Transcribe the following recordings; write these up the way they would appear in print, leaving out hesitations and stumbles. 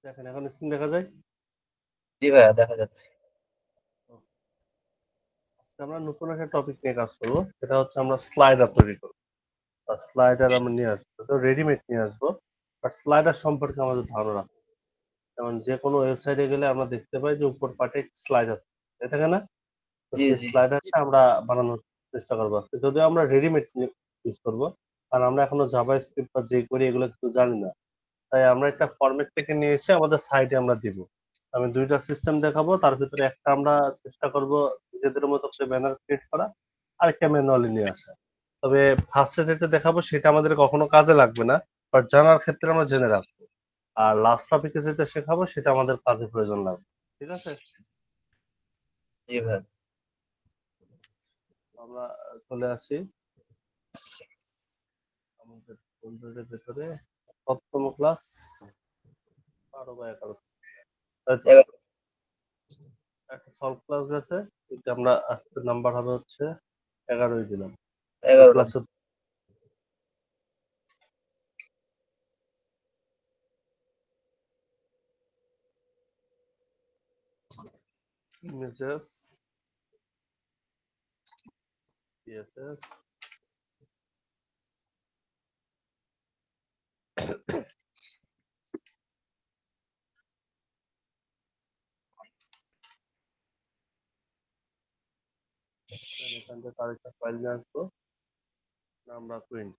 দেখেন এখন স্ক্রিন দেখা যায়। জি ভাইয়া দেখা যাচ্ছে। আজকে আমরা নতুন একটা টপিক নিয়ে কাজ করবো, সেটা হচ্ছে আমরা স্লাইডার তৈরি করবো। স্লাইডার আমরা নিয়ে আসবো, তো রেডিমেড নিয়ে আসবো, বাট স্লাইডার সম্পর্কে আমাদের ধারণা রাখবো। যেমন যে কোনো ওয়েবসাইটে গেলে আমরা দেখতে পাই যে উপর পাটে স্লাইডার থাকে না, তো জি সেই জি স্লাইডারটা আমরা বানানোর চেষ্টা করবো আজকে, যদিও আমরা রেডিমেড ইউজ করবো। আর আমরা এখনো জাভা স্ক্রিপ্ট বা যে করি এগুলো কিছু জানি না, তাই আমরা একটা ফরম্যাট থেকে নিয়ে এসে আমাদের সাইটে আমরা দিব। আমি দুইটা সিস্টেম দেখাবো, তার ভিতরে একটা আমরা চেষ্টা করব নিজেদের মতো করে ব্যানার ক্রিয়েট করা, আরেকটা ম্যানুয়ালি নিয়ে আসা। তবে ফার্স্টে যেটা দেখাবো সেটা আমাদের কখনো কাজে লাগবে না, বাট জানার ক্ষেত্রে আমরা জেনে রাখবো। আর লাস্ট টপিকে যেটা শেখাবো সেটা আমাদের কাজে প্রয়োজন লাগবে। ঠিক আছে, জি ভাইয়া। আমরা চলে আসি আমাদের বন্ধুদের ভেতরে। সপ্তম ক্লাস 12 বা 11, তাই তো? এগারো একটা সলভ ক্লাস গেছে, এটা আমরা আজকে নাম্বার হবে হচ্ছে 11ই দিলাম। ওই 11টা। ক্লাসে ইমেজেস, সিএসএস, এখান থেকে আরেকটা ফাইল নিয়ে আসবো, আমরা প্রিন্ট।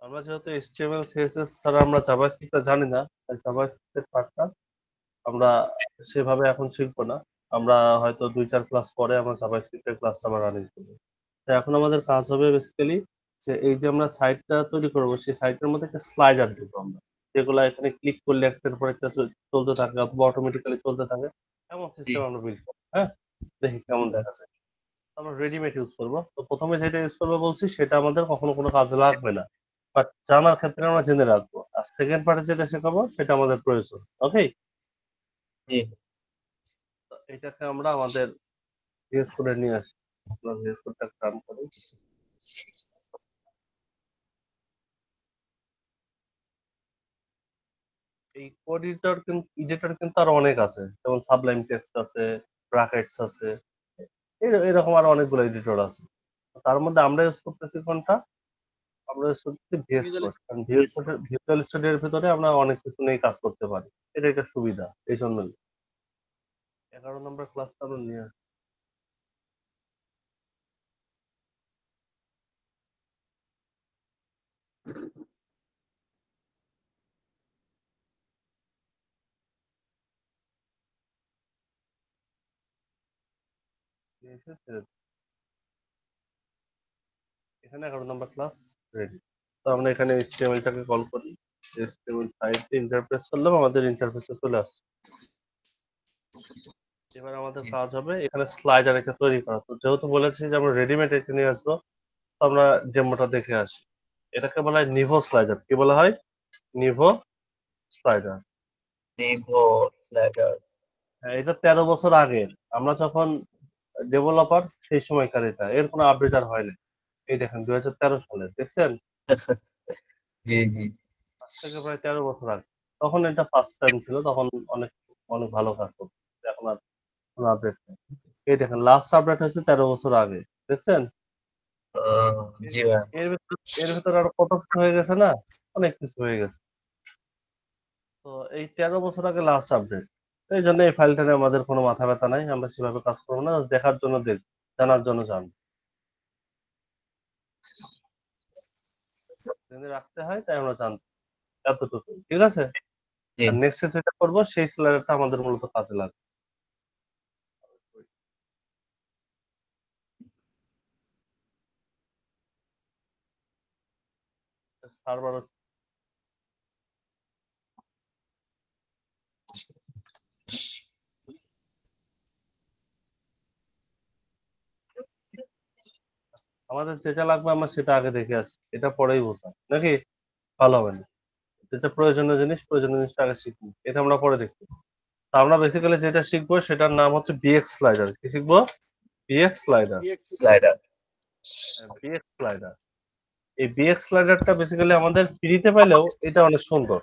আমরা যেহেতু এইচটিএমএল সিএসএস ছাড়া আমরা জাভাস্ক্রিপ্টটা জানি না, তাই জাভাস্ক্রিপ্টের পার্টটা আমরা সেভাবে এখন শিখবো না। আমরা হয়তো 2-4 ক্লাস পরে আমরা জাভাস্ক্রিপ্টের ক্লাসটা আবার রানিং করবো। তো এখন আমাদের কাজ হবে বেসিক্যালি যে এই যে আমরা সাইটটা তৈরি করবো, সেই সাইটের মধ্যে একটা স্লাইডার দেবো আমরা, যেগুলো এখানে ক্লিক করলে একটার পর একটা চলতে থাকে অথবা অটোমেটিক্যালি চলতে থাকে, এমন জি সিস্টেম আমরা বিল্ড করবো। হ্যাঁ, দেখি জি কেমন ভাইয়া। দেখা যায়। আমরা রেডিমেড ইউজ করবো, তো প্রথমে যেটা ইউজ করবো বলছি সেটা আমাদের কখনো কোনো কাজে লাগবে না, বাট জানার ক্ষেত্রে আমরা জেনে রাখবো। আর সেকেন্ড পার্টে যেটা শেখাবো সেটা আমাদের প্রয়োজন। ওকে, জি এটাকে আমরা আমাদের ভিএস কোডে নিয়ে আসি। আমরা ভিএস কোডটা রান করি। এই কোড এডিটর কিন্তু আরো অনেক আছে, যেমন সাবলাইম টেক্সট আছে, ব্র্যাকেটস আছে, এরকম আরো অনেকগুলো এডিটর আছে। তার মধ্যে আমরা ইউজ করতেছি কোনটা? আমরা ইউজ করতেছি ভিএস কোড, কারণ ভিএস কোডের ভিজুয়াল স্টুডিওর ভিতরে আমরা অনেক কিছু নিয়ে কাজ করতে পারি। এটা একটা সুবিধা, এই জন্যই 11 নম্বর ক্লাসটা আমরা নিয়ে আসি। নিয়ে এসে ছেড়ে দিই। এখানে 11 নম্বর ক্লাস রেডি। তো আমরা এখানে এইচটিএমএলটাকে কল করি, এইচটিএমএল ফাইলটি ইন্টারপ্রেস করলাম, আমাদের ইন্টারফেসে চলে আসছে। এবার আমাদের জি কাজ হবে এখানে স্লাইডার একটা তৈরি করা। তো যেহেতু বলেছি যে আমরা রেডিমেড একে নিয়ে আসবো, তো আমরা ডেমোটা দেখে আসি। এটাকে বলা হয় নিভো স্লাইডার। কি বলা হয়? নিভো স্লাইডার। নিভো স্লাইডার। হ্যাঁ, এটা 13 বছর আগের, আমরা যখন ডেভেলপার সেই সময়কার, এটা এর কোনো আপডেট আর হয়নি। এই দেখেন 2013 সালে, দেখছেন? জি জি আজ থেকে প্রায় 13 বছর আগে। তখন এটা ফার্স্ট টাইম ছিল, তখন অনেক অনেক ভালো কাজ করতো। এখন আর কোনো আপডেট নেই। এই দেখেন লাস্ট আপডেট হয়েছে 13 বছর আগে, দেখছেন? জি ভাইয়া। এর ভিতরে আরো কত কিছু হয়ে গেছে না, অনেক কিছু হয়ে গেছে। তো এই 13 বছর আগে লাস্ট আপডেট, এই জন্য এই ফাইলটা নিয়ে আমাদের কোনো মাথা ব্যথা নাই, আমরা সেভাবে কাজ করবো না, just দেখার জন্য দেখ, জানার জন্য জান, জেনে রাখতে হয় তাই আমরা জানতাম, এতটুকু ঠিক আছে। জি আর নেক্সট যেটা করবো সেই স্লাইডারটা আমাদের মূলত কাজে লাগবে। সার্ভার, আমাদের যেটা লাগবে আমরা সেটা আগে দেখে আছি, এটা পরেই বোঝা নাকি ভালো হবে না। যেটা প্রয়োজনীয় জিনিস, প্রয়োজনীয় জিনিসটা আগে শিখবো, এটা আমরা পরে দেখবো। তা আমরা বেসিক্যালি যেটা শিখবো সেটার নাম হচ্ছে বিএক্স স্লাইডার। কি শিখবো? Bx slider. Slider. Bx slider, এই বিএক্স স্লাইডারটা বেসিক্যালি আমাদের ফ্রিতে পাইলেও এটা অনেক সুন্দর।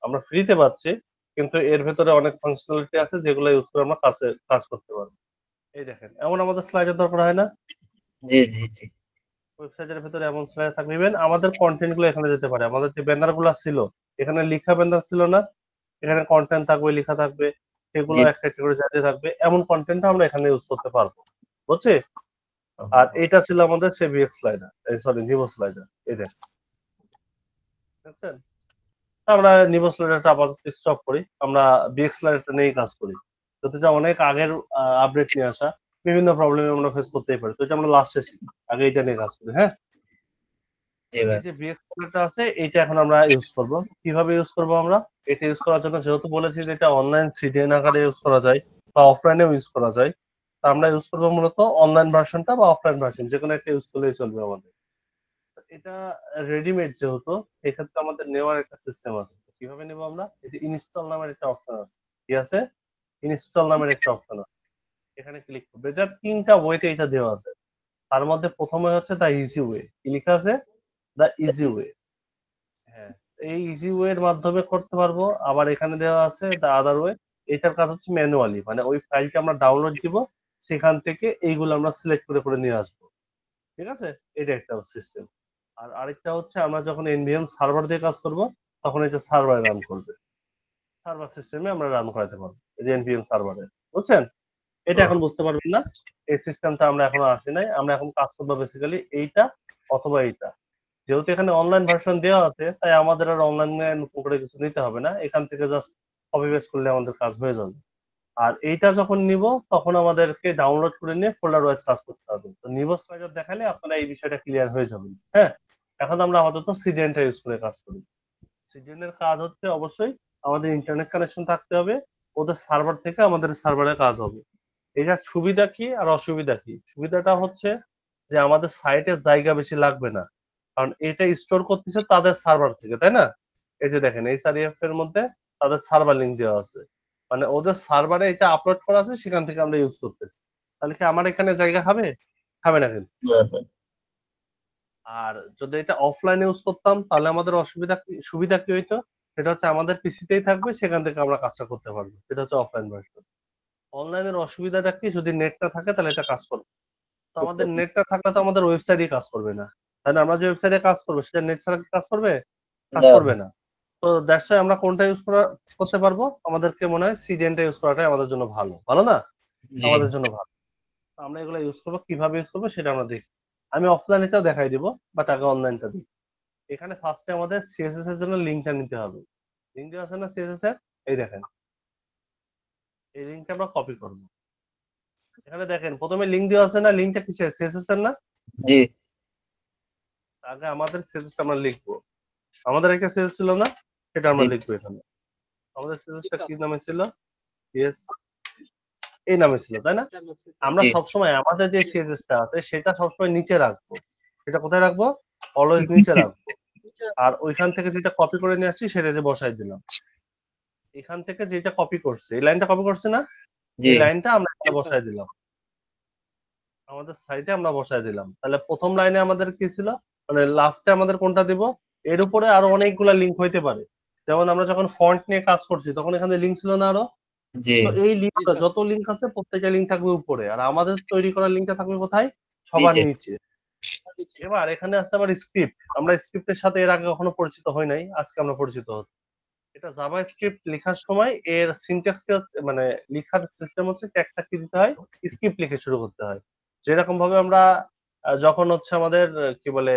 আমরা ফ্রিতে পাচ্ছি, কিন্তু এর ভেতরে অনেক ফাংশনালিটি আছে যেগুলো ইউজ করে আমরা কাজ করতে পারবো। এই দেখেন, এমন আমাদের স্লাইডের দরকার হয় না? জি জি জি ওয়েবসাইটের ভেতরে এমন স্লাইড থাকবে, ইভেন আমাদের কন্টেন্ট গুলো এখানে যেতে পারে। আমাদের যে ব্যানার গুলো ছিল, এখানে লিখা ব্যানার ছিল না, এখানে কন্টেন্ট থাকবে, লেখা থাকবে, সেগুলো জি একটা একটা করে জায়গায় থাকবে, এমন কন্টেন্ট আমরা এখানে ইউজ করতে পারবো, বুঝছি? ও, আর এটা ছিল আমাদের সে ভিএক্স স্লাইডার, সরি নিভো স্লাইডার। এই দেখেন, বুঝছেন? আমরা নিভো স্লাইডারটা আপাতত স্টপ করি, আমরা ভিএক্স স্লাইডারটা নিয়েই কাজ করি। তো এটা অনেক আগের আপডেট নিয়ে আসা, বিভিন্ন প্রবলেম আমরা ফেস করতেই পারি, তো এটা আমরা লাস্টে শিখি, আগে এটা নিয়ে কাজ করি। হ্যাঁ, জি এই ভাই যে ভিএক্স কোডটা আছে, এইটা এখন আমরা ইউজ করব। কিভাবে ইউজ করব আমরা? এটা ইউজ করার জন্য যেহেতু বলেছি যে এটা অনলাইন সিডিএন আকারে ইউজ করা যায় বা অফলাইনেও ইউজ করা যায়, তা আমরা ইউজ করব মূলত অনলাইন ভার্সনটা বা অফলাইন ভার্সন, যে কোনো একটা ইউজ করলেই চলবে আমাদের। তো এটা রেডিমেড যেহেতু, এক্ষেত্রে আমাদের নেওয়ার একটা সিস্টেম আছে। কিভাবে নেব আমরা? এই যে ইনস্টল নামের একটা অপশন আছে, কি আছে? ইনস্টল নামের একটা অপশন আছে, এখানে ক্লিক করবে। এটা তিনটা ওয়েতে এটা দেওয়া আছে। তার মধ্যে প্রথমে হচ্ছে দা ইজি ওয়ে, কি লেখা আছে? দা ইজি ওয়ে। হ্যাঁ, এই ইজি ওয়ে এর মাধ্যমে করতে পারবো। আবার এখানে দেওয়া আছে দ্য আদার ওয়ে, এটার কাজ হচ্ছে ম্যানুয়ালি, মানে ওই ফাইলটা আমরা ডাউনলোড দিব, সেখান থেকে এইগুলো আমরা সিলেক্ট করে করে নিয়ে আসবো। ঠিক আছে, এটা একটা সিস্টেম। আর আরেকটা হচ্ছে আমরা যখন এনভিএম সার্ভার দিয়ে কাজ করব, তখন এটা সার্ভারে রান করবে, সার্ভার সিস্টেমে আমরা রান করাতে পারবো, এই যে এনভিএম সার্ভারে। বুঝছেন? এটা ও, এখন বুঝতে পারবেন না, এই সিস্টেমটা আমরা এখনো আসি নাই। আমরা এখন কাজ করবো বেসিক্যালি এইটা অথবা এইটা। যেহেতু এখানে অনলাইন ভার্সন দেওয়া আছে, তাই আমাদের আর অনলাইনে নতুন করে কিছু নিতে হবে না, এখান থেকে জাস্ট কপি পেস্ট করলে আমাদের কাজ হয়ে যাবে। আর এইটা যখন নিব, তখন আমাদেরকে ডাউনলোড করে নিয়ে ফোল্ডার ওয়াইজ কাজ করতে হবে। তো নিবো স্লাইডার দেখালে আপনারা এই বিষয়টা ক্লিয়ার হয়ে যাবেন। হ্যাঁ, এখন আমরা আপাতত সিডিএনটা ইউজ করে কাজ করি। সিডিএন এর কাজ হচ্ছে অবশ্যই আমাদের ইন্টারনেট কানেকশন থাকতে হবে, ওদের সার্ভার থেকে আমাদের সার্ভারে কাজ হবে। এটার সুবিধা কি আর অসুবিধা কি? সুবিধাটা হচ্ছে যে আমাদের সাইটে জায়গা বেশি লাগবে না, কারণ এটা স্টোর করতেছে তাদের সার্ভার থেকে, তাই না? এই যে দেখেন, এইচআরইএফ এর মধ্যে তাদের সার্ভার লিংক দেওয়া আছে, মানে ওদের সার্ভারে এটা আপলোড করা আছে, সেখান থেকে আমরা ইউজ করতেছি। তাহলে কি আমার এখানে জায়গা খাবে? খাবে না কিন্তু। না, না, আর যদি এটা অফলাইনে ইউজ করতাম, তাহলে আমাদের সুবিধা কি হইতো? সেটা হচ্ছে আমাদের পিসিতেই থাকবে, সেখান থেকে আমরা কাজটা করতে পারবো। সেটা হচ্ছে অফলাইন ভার্সন। অনলাইনের অসুবিধাটা কি? যদি নেটটা থাকে তাহলে এটা কাজ করবে। তো আমাদের নেটটা থাকলে তো আমাদের ওয়েবসাইটই কাজ করবে না, তাই না? আমরা যে ওয়েবসাইটে কাজ করবো, সেটা নেট ছাড়া কি কাজ করবে? কাজ না, করবে না। তো দ্যাটস ওয়াই আমরা কোনটা করতে পারবো? আমাদেরকে মনে হয় সিডিএনটা ইউজ করাটাই আমাদের জন্য ভালো, ভালো না? জি আমাদের জন্য ভালো। তো আমরা এগুলো ইউজ করবো, কিভাবে ইউজ করবো সেটা আমরা দেখি। আমি অফলাইনেটাও দেখাই দিব, বাট আগে অনলাইনটা দিই। এখানে ফার্স্টে আমাদের সিএসএস এর জন্য লিঙ্কটা নিতে হবে। লিঙ্ক দেওয়া আছে না সিএসএস এর? এই দেখেন, এই লিঙ্কটা আমরা কপি করবো। এখানে দেখেন প্রথমে লিঙ্ক দেওয়া আছে না, লিঙ্কটা কিসের? সিএসএস এর না? জি আগে আমাদের সিএসএসটা আমরা লিখবো। আমাদের একটা সিরিজ ছিল না, সেটা জি আমরা লিখবো এখানে। আমাদের সিরিজটা কি নামে ছিল? ইয়েস, এই নামে ছিল, তাই না? আমরা জি সবসময় আমাদের যে সিরিজটা আছে সেটা সবসময় নিচে রাখবো। সেটা কোথায় রাখবো? অলওয়েজ নিচে রাখবো। আর ওইখান থেকে যেটা কপি করে নিয়ে আসছি সেটা যে বসাই দিলাম। এখান থেকে যেটা কপি করছে, এই লাইনটা কপি করছে না, জি এই লাইনটা আমরা এখানে বসাই দিলাম, আমাদের সাইটে আমরা বসাই দিলাম। তাহলে প্রথম লাইনে আমাদের কি ছিল, মানে লাস্টে আমাদের কোনটা দিব? এর উপরে আরো অনেকগুলা লিঙ্ক হইতে পারে। যেমন আমরা যখন ফন্ট নিয়ে কাজ করছি, তখন এখানে লিঙ্ক ছিল না আরো? জি তো এই লিঙ্কটা, যত লিঙ্ক আছে প্রত্যেকটা লিঙ্ক থাকবে উপরে, আর আমাদের তৈরি করা লিঙ্কটা থাকবে কোথায়? সবার নিচে নিচে। এবার এখানে আসছে আবার স্ক্রিপ্ট। আমরা স্ক্রিপ্টের সাথে এর আগে কখনো পরিচিত হই নাই, আজকে আমরা পরিচিত হচ্ছি। এটা জাভা স্ক্রিপ্ট লেখার সময় এর সিনট্যাক্স, মানে লেখার সিস্টেম হচ্ছে কি, একটা কি দিতে হয়? স্ক্রিপ্ট লিখে শুরু করতে হয়। যেরকম ভাবে আমরা যখন হচ্ছে আমাদের কি বলে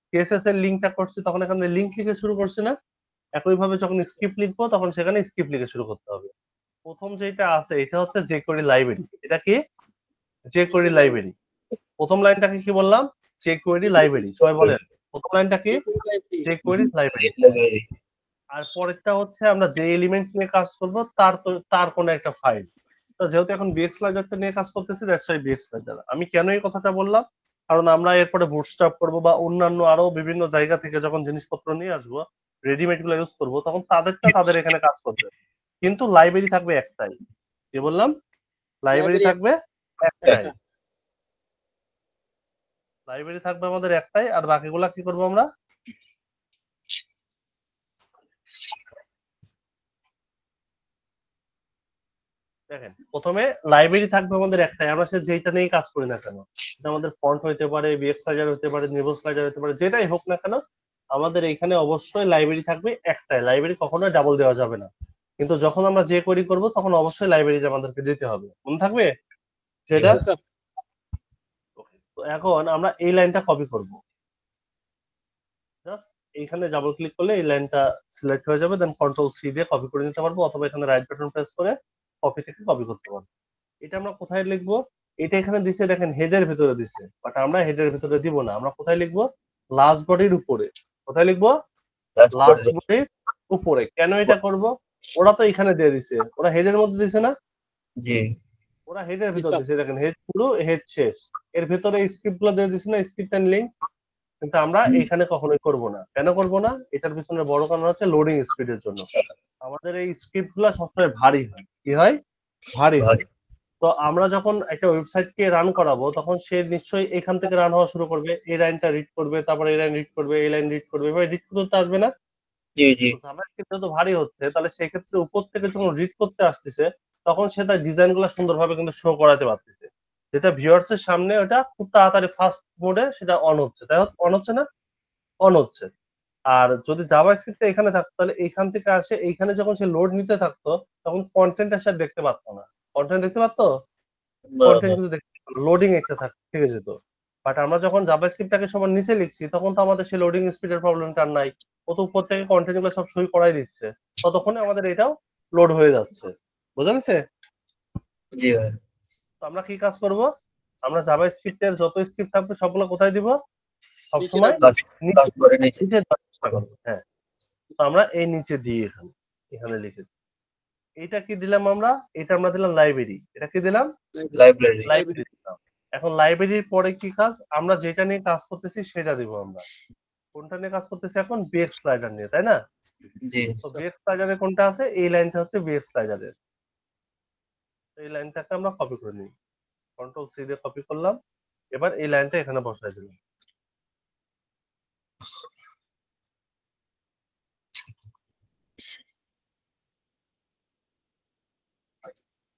সিএসএস এর লিঙ্কটা করছি, তখন এখানে লিঙ্ক লিখে শুরু করছি না? একই ভাবে যখন স্ক্রিপ্ট লিখবো, তখন সেখানে স্ক্রিপ্ট লিখে শুরু করতে হবে। প্রথম যেটা আছে এটা হচ্ছে jQuery লাইব্রেরি। এটা কি? jQuery library. প্রথম লাইনটাকে কি বললাম? jQuery library. সবাই বলেন, প্রথম লাইনটা কি? jQuery library. লাইব্রেরি আর পরেরটা হচ্ছে আমরা যে এলিমেন্ট নিয়ে কাজ করব, তার কোনো একটা ফাইল। তো যেহেতু এখন বিএক্স লাইজারটা নিয়ে কাজ করতেছি, দ্যাটস ওয়াই বিএক্স লাইজার। আমি কেন এই কথাটা বললাম? কারণ আমরা এরপরে বুটস্ট্র্যাপ করব বা অন্যান্য আরো বিভিন্ন জায়গা থেকে যখন জিনিসপত্র নিয়ে আসবো, রেডিমেড গুলো ইউজ করবো, তখন তাদেরটা তাদের এখানে কাজ করবে। কিন্তু লাইব্রেরি থাকবে একটাই। কি বললাম? লাইব্রেরি থাকবে একটাই। লাইব্রেরি থাকবে আমাদের একটাই, আর বাকিগুলা কি করবো আমরা? দেখেন প্রথমে লাইব্রেরি থাকবে আমাদের একটাই, আমরা সে যেটা নিয়ে কাজ করি না কেন, এটা আমাদের ফন্ট হইতে পারে, বিএক্স স্লাইডার হতে পারে, নিবল স্লাইডার হতে পারে, যেটাই হোক না কেন আমাদের এইখানে অবশ্যই লাইব্রেরি থাকবে একটাই। লাইব্রেরি কখনোই ডাবল দেওয়া যাবে না, কিন্তু যখন আমরা যে কোয়েরি করব তখন অবশ্যই লাইব্রেরিটা আমাদেরকে দিতে হবে, মনে থাকবে সেটা। তো এখন আমরা এই লাইনটা কপি করব, জাস্ট এইখানে ডাবল ক্লিক করলে এই লাইনটা সিলেক্ট হয়ে যাবে, দেন কন্ট্রোল সি দিয়ে কপি করে নিতে পারবো, অথবা এখানে রাইট বাটন প্রেস করে কপি থেকে কপি করতে পারবো। এটা আমরা কোথায় লিখবো? এটা এখানে দিছে দেখেন হেডের ভিতরে দিছে, বাট আমরা হেডের ভিতরে দিব না, আমরা কোথায় লিখবো? লাস্ট বডির উপরে। কোথায় লিখবো? লাস্ট বডির উপরে। কেন এটা করব? ওরা তো এখানে দিয়ে দিছে, ওরা হেডের মধ্যে দিছে না, জি ওরা হেডের ভিতরে দিছে, দেখেন হেড পুরো, হেড শেষ, এর ভিতরে স্ক্রিপ্ট গুলো দিয়ে দিছে না, স্ক্রিপ্ট এন্ড লিঙ্ক। কিন্তু আমরা এখানে কখনোই করব না। কেন করব না? এটার পিছনে বড় কারণ হচ্ছে লোডিং স্পিডের জন্য। আমাদের এই স্ক্রিপ্ট গুলা সবসময় ভারী হয়। কি হয়? ভারী হয়। তো আমরা যখন একটা ওয়েবসাইটকে রান করাবো তখন সে নিশ্চয়ই এখান থেকে রান হওয়া শুরু করবে, এই লাইনটা রিড করবে, তারপরে এই লাইন রিড করবে, এই লাইন রিড করবে, এভাবে রিড করতে আসবে না? জি জি তো জাভার ক্ষেত্রে তো ভারী হচ্ছে, তাহলে সেক্ষেত্রে উপর থেকে যখন রিড করতে আসতেছে তখন সে তার ডিজাইন গুলো সুন্দরভাবে কিন্তু শো করাতে পারতেছে, যেটা ভিউয়ার্স এর সামনে ওটা খুব তাড়াতাড়ি ফাস্ট মোডে সেটা অন হচ্ছে, তাই অন হচ্ছে না? অন হচ্ছে। আর যদি জাভাস্ক্রিপ্ট এখানে থাকতো তাহলে এইখান থেকে আসে এইখানে যখন সে লোড নিতে থাকতো তখন কন্টেন্ট আসে আর দেখতে পারতো না। কন্টেন্ট দেখতে পারতো? কন্টেন্ট বরাবর। কিন্তু দেখতে লোডিং একটা থেকে যেত। বাট আমরা যখন জাভাস্ক্রিপ্টটাকে সবার নিচে লিখছি তখন তো আমাদের সেই লোডিং স্পিডের প্রবলেমটা আর নাই। ও তো উপর থেকে কন্টেন্ট গুলো সব সই করাই দিচ্ছে, ততক্ষণে আমাদের এটাও লোড হয়ে যাচ্ছে। বোঝা গেছে? জি ভাই। তো আমরা কি কাজ করব? আমরা জাভাস্ক্রিপ্টের যত স্ক্রিপ্ট থাকবে সবগুলো কোথায় দিব? সবসময় নিচে লাস্ট করে নিয়েছি। নিচে দেওয়ার চেষ্টা করবো। হ্যাঁ, তো আমরা এই নিচে দিই, এখানে এখানে লিখে দিই। এইটা কি দিলাম আমরা? এটা আমরা দিলাম লাইব্রেরি। এটা কি দিলাম? লাইব্রেরি। লাইব্রেরি দিলাম। এখন লাইব্রেরির পরে কি কাজ? আমরা যেটা নিয়ে কাজ করতেছি সেটা দিব আমরা। কোনটা নিয়ে কাজ করতেছি এখন? বিএক্স স্লাইডার নিয়ে, তাই না? জি তো বিএক্স স্লাইডারে কোনটা আছে? এই লাইনটা হচ্ছে বিএক্স স্লাইডারের। এই লাইনটাকে আমরা কপি করে নিই, কন্ট্রোল সি দিয়ে কপি করলাম। এবার এই লাইনটা এখানে বসাই দিলাম।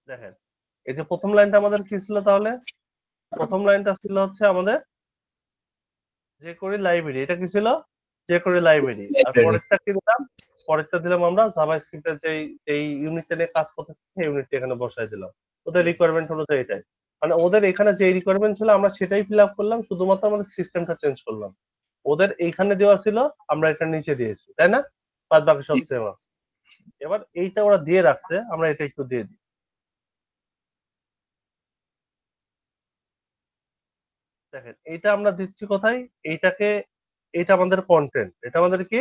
দেখেন এই যে প্রথম লাইনটা আমাদের কি ছিল তাহলে? প্রথম লাইনটা ছিল হচ্ছে আমাদের যে করি লাইব্রেরি। এটা কি ছিল? যে করি লাইব্রেরি। আর লাইব্রেরি। পরেরটা কি দিলাম? পরেরটা দিলাম আমরা জাভাস্ক্রিপ্টের যেই এই ইউনিটটা নিয়ে কাজ করতেছি সেই ইউনিটটা এখানে বসাই দিলাম। ওদের রিকোয়ারমেন্ট অনুযায়ী এটাই। মানে ওদের এখানে যে রিকোয়ারমেন্ট ছিল আমরা সেটাই ফিল আপ করলাম, শুধুমাত্র আমাদের সিস্টেমটা চেঞ্জ করলাম। ওদের এইখানে দেওয়া ছিল, আমরা এটা নিচে দিয়েছি, তাই না? বাদ বাকি সব সেম আছে। এবার এইটা ওরা দিয়ে রাখছে, আমরা এটা একটু দিয়ে দিই। দেখেন এইটা আমরা দিচ্ছি কোথায়? এইটাকে, এটা আমাদের কন্টেন্ট, এটা আমাদের কি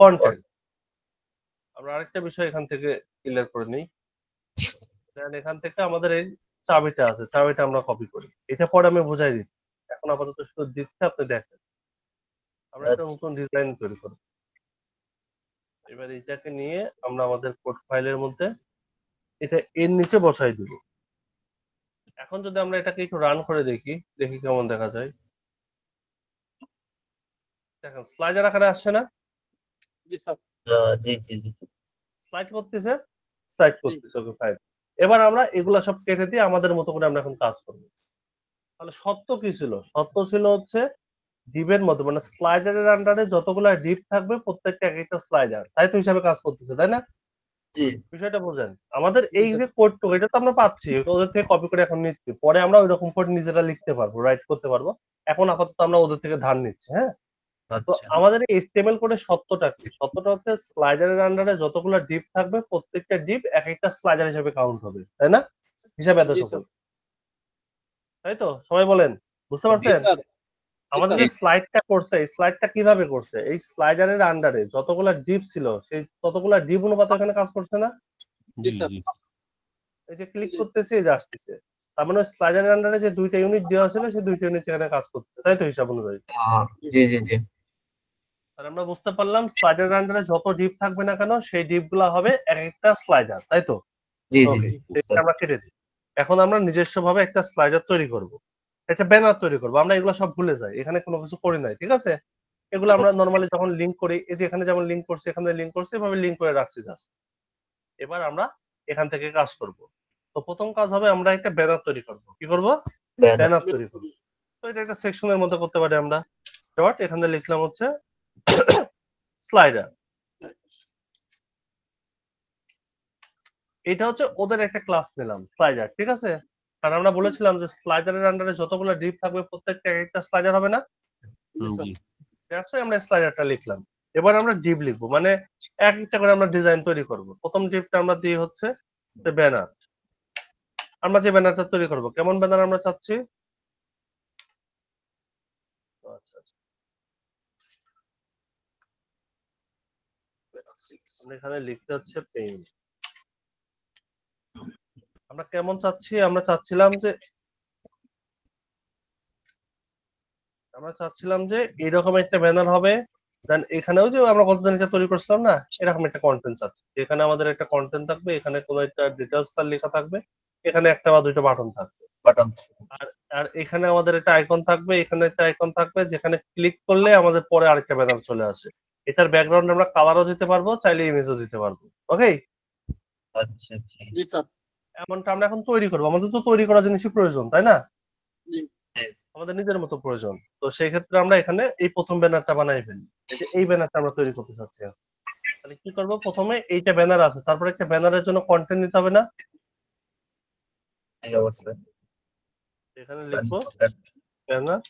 কন্টেন্ট। আমরা আরেকটা বিষয় এখান থেকে ক্লিয়ার করে নিই। দেন এখান থেকে আমাদের এই চাবিটা আছে, চাবিটা আমরা কপি করি। এটা পরে আমি বুঝাই দিচ্ছি, এখন আপাতত শুধু দিচ্ছি, আপনি দেখেন। আমরা একটা আচ্ছা নতুন ডিজাইন তৈরি করব। এবার এটাকে নিয়ে আমরা আমাদের কোড ফাইলের মধ্যে এটা এর নিচে বসাই দিব। এখন যদি আমরা এটাকে একটু রান করে দেখি, দেখি কেমন দেখা যায়। দেখেন স্লাইডার আকারে আসছে না? জি জি জি স্লাইড করতেছে, স্লাইড করতেছে, ওকে ফাইন। এবার আমরা এগুলা সব কেটে দিয়ে আমাদের মতো করে আমরা এখন কাজ করব। তাহলে সত্য কি ছিল? সত্য ছিল হচ্ছে ডিপের মতো, মানে স্লাইডারের আন্ডারে যতগুলা ডিপ থাকবে প্রত্যেকটা এক একটা স্লাইডার, তাই তো হিসাবে কাজ করতেছে, তাই না? জি বিষয়টা বোঝেন। আমাদের এই যে কোডটুকু এটা তো আমরা পাচ্ছি, এটা ওদের থেকে কপি করে এখন নিচ্ছি, পরে আমরা ওই রকম কোড নিজেরা লিখতে পারবো, রাইট করতে পারবো। এখন আপাতত আমরা ওদের থেকে ধার নিচ্ছি, হ্যাঁ। তো আচ্ছা আমাদের এই HTML কোডের সত্যটা কি? সত্যটা হচ্ছে স্লাইডারের আন্ডারে যতগুলা ডিপ থাকবে প্রত্যেকটা ডিপ এক একটা স্লাইডার হিসেবে কাউন্ট হবে, তাই না? হিসাব এতটুকু, তাই তো? সবাই বলেন, বুঝতে পারছেন? আমাদের যে স্লাইডটা করছে, এই স্লাইডটা কিভাবে করছে? এই স্লাইডারের আন্ডারে যতগুলা ডিপ ছিল সেই ততগুলা ডিপ অনুপাতে এখানে কাজ করছে না? জি জি এই যে ক্লিক করতেছি, এই যে আসতেছে। তার মানে স্লাইডারের আন্ডারে যে দুইটা ইউনিট দেওয়া ছিল সেই দুইটা ইউনিট এখানে কাজ করছে, তাই তো হিসাব অনুযায়ী? জি জি জি আর আমরা বুঝতে পারলাম স্লাইডারের আন্ডারে যত ডিপ থাকবে না কেন সেই ডিপ গুলা হবে এক একটা স্লাইডার, তাই তো? জি জি ওকে, জি এটা আমরা কেটে দিই। এখন আমরা নিজস্ব ভাবে একটা স্লাইডার তৈরি করব, একটা ব্যানার তৈরি করব। আমরা এগুলো সব ভুলে যাই, এখানে কোনো কিছু করি নাই, ঠিক আছে? এগুলো আমরা নরমালি যখন লিংক করি, এই যে এখানে যেমন লিংক করছি, এখানে লিংক করছি, এভাবে লিংক করে রাখছি জাস্ট। এবার আমরা এখান থেকে কাজ করব। তো প্রথম কাজ হবে আমরা একটা ব্যানার তৈরি করব। কি করব? ব্যানার ব্যানার তৈরি করব। তো এটা একটা সেকশনের মধ্যে করতে পারি আমরা। ডট এখানে লিখলাম হচ্ছে স্লাইডার। এটা হচ্ছে ওদের একটা ক্লাস নিলাম স্লাইডার, ঠিক আছে? কারণ আমরা বলেছিলাম যে স্লাইডারের আন্ডারে যতগুলো ডিপ থাকবে প্রত্যেকটা একটা স্লাইডার হবে না? জি ঠিক আছে, আমরা স্লাইডারটা লিখলাম। এবার আমরা ডিপ লিখবো, মানে এক একটা করে আমরা ডিজাইন তৈরি করব। প্রথম ডিপটা আমরা দিই হচ্ছে ব্যানার। আমরা যে ব্যানারটা তৈরি করব, কেমন ব্যানার আমরা চাচ্ছি? আচ্ছা আচ্ছা, আমরা এখানে লিখতে হচ্ছে পেইন। আমরা কেমন চাচ্ছি? আমরা চাচ্ছিলাম যে এরকম একটা ব্যানার হবে। দেন এখানেও যে আমরা কতদিনকে তৈরি করছিলাম না, এরকম একটা কন্টেন্ট চাচ্ছি। এখানে আমাদের একটা কন্টেন্ট থাকবে, এখানে কোনো একটা ডিটেলস তার লেখা থাকবে, এখানে একটা বা দুইটা বাটন থাকবে। বাটন আর আর এখানে আমাদের একটা আইকন থাকবে, এখানে একটা আইকন থাকবে, যেখানে ক্লিক করলে আমাদের পরে আরেকটা ব্যানার চলে আসে। এটার ব্যাকগ্রাউন্ড আমরা কালারও দিতে পারবো, চাইলে ইমেজও দিতে পারবো। ওকে, আচ্ছা আচ্ছা এমনটা আমরা এখন তৈরি করবো। আমাদের তো তৈরি করা জিনিসই প্রয়োজন, তাই না? হ্যাঁ। আমাদের নিজের মতো প্রয়োজন। তো সেই ক্ষেত্রে আমরা এখানে এই প্রথম ব্যানারটা বানাই ফেলি। এই ব্যানারটা আমরা তৈরি করতে চাচ্ছি। তাহলে কি করবো? প্রথমে এইটা ব্যানার আছে, তারপরে একটা ব্যানারের জন্য কন্টেন্ট নিতে হবে না? হ্যাঁ, অবশ্যই এখানে লিখবো ব্যানার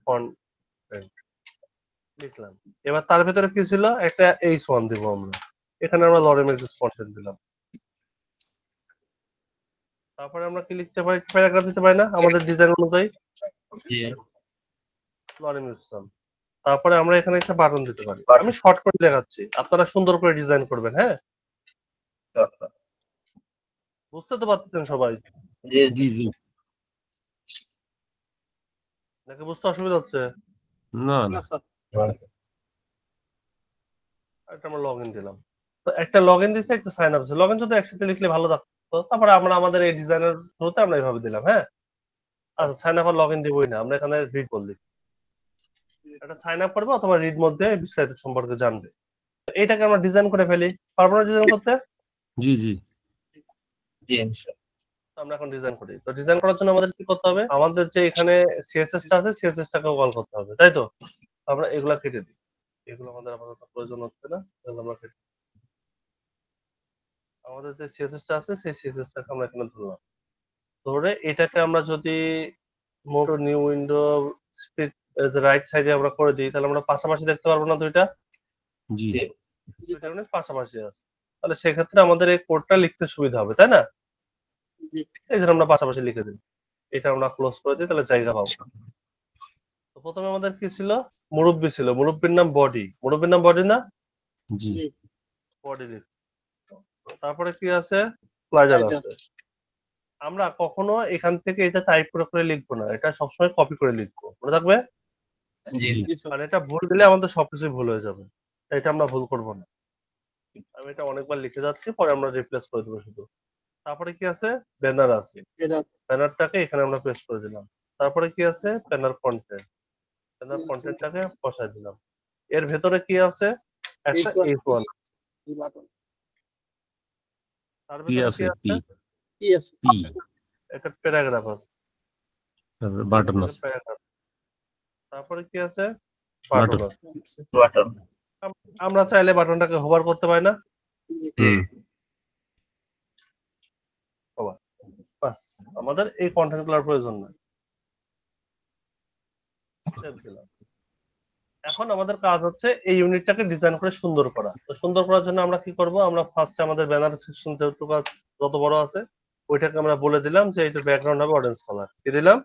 কন্টেন্ট, লিখলাম। এবার তার ভেতরে কি ছিল? একটা H1 দিব আমরা। এখানে আমরা লরেম এক্সিস কন্টেন্ট দিলাম। তারপরে আমরা কি লিখতে পারি? প্যারাগ্রাফ দিতে পারি না আমাদের ডিজাইন অনুযায়ী? Lorem axis. তারপরে আমরা এখানে একটা বাটন দিতে পারি। আমি শর্ট করে দেখাচ্ছি, আপনারা সুন্দর করে ডিজাইন করবেন। হ্যাঁ, বুঝতে তো পারতেছেন সবাই? জি জি জি নাকি বুঝতে অসুবিধা হচ্ছে? না না একটা আমরা লগ ইন দিলাম। তো একটা লগ ইন দিচ্ছে, একটা সাইন আপ। লগ ইন যদি একসাথে লিখলে ভালো থাকতো। তারপরে আমরা আমাদের এই ডিজাইনের থ্রুতে আমরা এইভাবে দিলাম। হ্যাঁ, আচ্ছা, সাইন আপ আর লগ ইন দিবই না, আমরা এখানে রিড বললি একটা সাইন আপ করবে অথবা রিড মধ্যে বিস্তারিত সম্পর্কে জানবে। তো এইটাকে আমরা ডিজাইন করে ফেলি। পারবো না ডিজাইন করতে? জি জি জি ইনশাআল্লাহ। তো আমরা এখন ডিজাইন করি। তো ডিজাইন করার জন্য আমাদের কি করতে হবে? আমাদের যে এখানে সিএসএস টা আছে, সিএসএস টাকেও কল করতে হবে, তাই তো? আমরা এগুলা কেটে দিই। এগুলো আমাদের আপাতত প্রয়োজন হচ্ছে না, এগুলো আমরা কেটে দিই। আমাদের যে সিএসএস টা আছে, সেই সিএসএস টাকে আমরা এখানে ধরলাম। ধরে এটাকে আমরা যদি mode new window speed right সাইডে আমরা করে দিই, তাহলে আমরা পাশাপাশি দেখতে পারবো না দুইটা? জি দুইটা অনেক পাশাপাশি আছে। তাহলে সেক্ষেত্রে আমাদের এই কোডটা লিখতে সুবিধা হবে, তাই না? এই জন্য আমরা পাশাপাশি লিখে দিই। এটা আমরা ক্লোজ করে দিই, তাহলে জায়গা পাবো। তো প্রথমে আমাদের কি ছিল? মুরব্বি ছিল। মুরব্বির নাম বডি। মুরব্বির নাম বডি না? জি বডি লিখ। তারপরে কি আছে? স্লাইডার আছে। আমরা কখনো এখান থেকে এটা টাইপ করে লিখবো না, এটা সবসময় কপি করে লিখবো, মনে থাকবে? জি আর এটা ভুল দিলে আমাদের সবকিছুই ভুল হয়ে যাবে। তাই এটা আমরা ভুল করবো না। আমি এটা অনেকবার লিখে যাচ্ছি, পরে আমরা রিপ্লেস করে দেবো শুধু। তারপরে কি আছে? ব্যানার আছে। ব্যানারটাকে এখানে আমরা পেস্ট করে দিলাম। তারপরে কি আছে? Banner content. ব্যানার কন্টেন্টটাকে বসাই দিলাম। এর ভেতরে কি আছে? একটা H1। তার পি ভেতরে কি আছে আছে? পি একটা প্যারাগ্রাফ আছে। তারপরে বাটন আছে প্যারাগ্রাফ। তারপরে কি আছে? বাটন বাটন আছে। বাটন আমরা চাইলে বাটনটাকে হোভার করতে পারি না? হুম হোভার। বাস, আমাদের এই কন্টেন্ট গুলোর প্রয়োজন নাই। সেভ দিলাম। এখন আমাদের কাজ হচ্ছে এই ইউনিটটাকে ডিজাইন করে সুন্দর করা। তো সুন্দর করার জন্য আমরা কি করব? আমরা ফার্স্টে আমাদের ব্যানার সেকশন যেটুকু যত বড় আছে ওইটাকে আমরা বলে দিলাম যে এইটার ব্যাকগ্রাউন্ড হবে অরেঞ্জ কালার। কি দিলাম?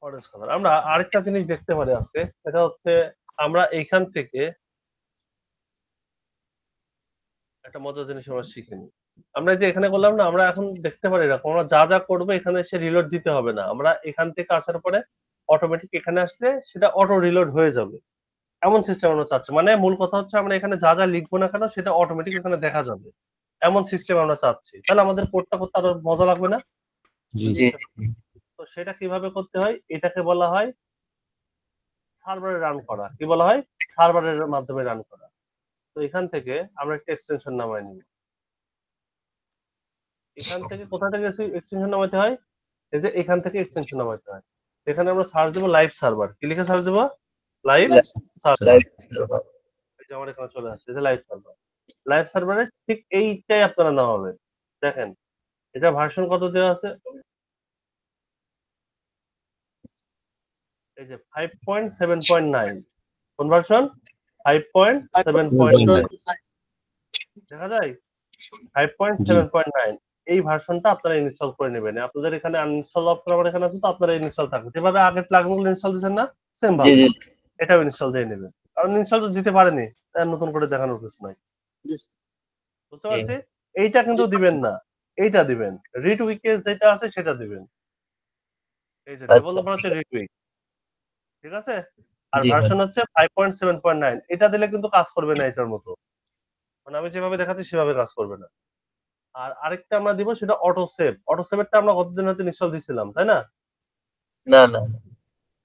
Orange colour. আমরা আরেকটা জিনিস দেখতে পারি আজকে, সেটা হচ্ছে আমরা এইখান থেকে একটা মজার জিনিস আমরা শিখিনি। আমরা যে এখানে করলাম না, আমরা এখন দেখতে পারি এরকম আমরা যা যা করবো এখানে সে রিলোড দিতে হবে না। আমরা এখান থেকে আসার পরে অটোমেটিক এখানে আসলে সেটা অটো রিলোড হয়ে যাবে। এমন সিস্টেম আমরা চাচ্ছি। মানে মূল কথা হচ্ছে আমরা এখানে যা যা লিখবো না কেন সেটা অটোমেটিক এখানে দেখা যাবে। এমন সিস্টেম আমরা চাচ্ছি। তাহলে আমাদের কোডটা করতে আরো মজা লাগবে না? জি জি তো সেটা কিভাবে করতে হয়? এটাকে বলা হয় সার্ভারে রান করা। কি বলা হয়? সার্ভারের মাধ্যমে রান করা। তো এখান থেকে আমরা একটা এক্সটেনশন নামাই নিব। এখান থেকে কোথা থেকে এক্সটেনশন নামাতে হয়? এই যে এখান থেকে এক্সটেনশন নামাতে হয়। এখানে আমরা সার্চ দেবো লাইভ সার্ভার। কি লিখে সার্চ দেবো? Live server. এই যে আমার এখানে চলে আসছে, এই যে লাইভ সার্ভার। লাইভ সার্ভারে ঠিক এইটাই আপনারা নামাবেন। দেখেন এটা ভার্সন কত দেওয়া আছে? এই যে 5.7.9। কোন ভার্সন? 5.7.9 দেখা যায় 5.7.9। এই ভার্সনটা আপনারা ইনস্টল করে নেবেন। আপনাদের এখানে আনইনস্টল অপশন আমার এখানে আছে, তো আপনারা ইনস্টল থাকবে। যেভাবে আগে প্লাগইনগুলো ইনস্টল দিয়েছেন না, সেম ভাবে এটাও ইনস্টল দিয়ে নেবেন। কারণ ইনস্টল তো দিতে পারেনি, তাই নতুন করে দেখানোর কিছু নাই। বুঝতে পারছি? এইটা কিন্তু দিবেন না, এইটা দিবেন। রিড উইকে যেটা আছে সেটা দিবেন। এই যে ডেভেলপার হচ্ছে রিড উইক, ঠিক আছে? আর ভার্সন হচ্ছে 5.7.9। এটা দিলে কিন্তু কাজ করবে না এটার মতো, মানে আমি যেভাবে দেখাচ্ছি সেভাবে কাজ করবে না। আর আরেকটা আমরা দিব, সেটা অটো সেভ। অটো সেভটা আমরা কতদিন হয়তো ইনস্টল দিছিলাম, তাই না? না না।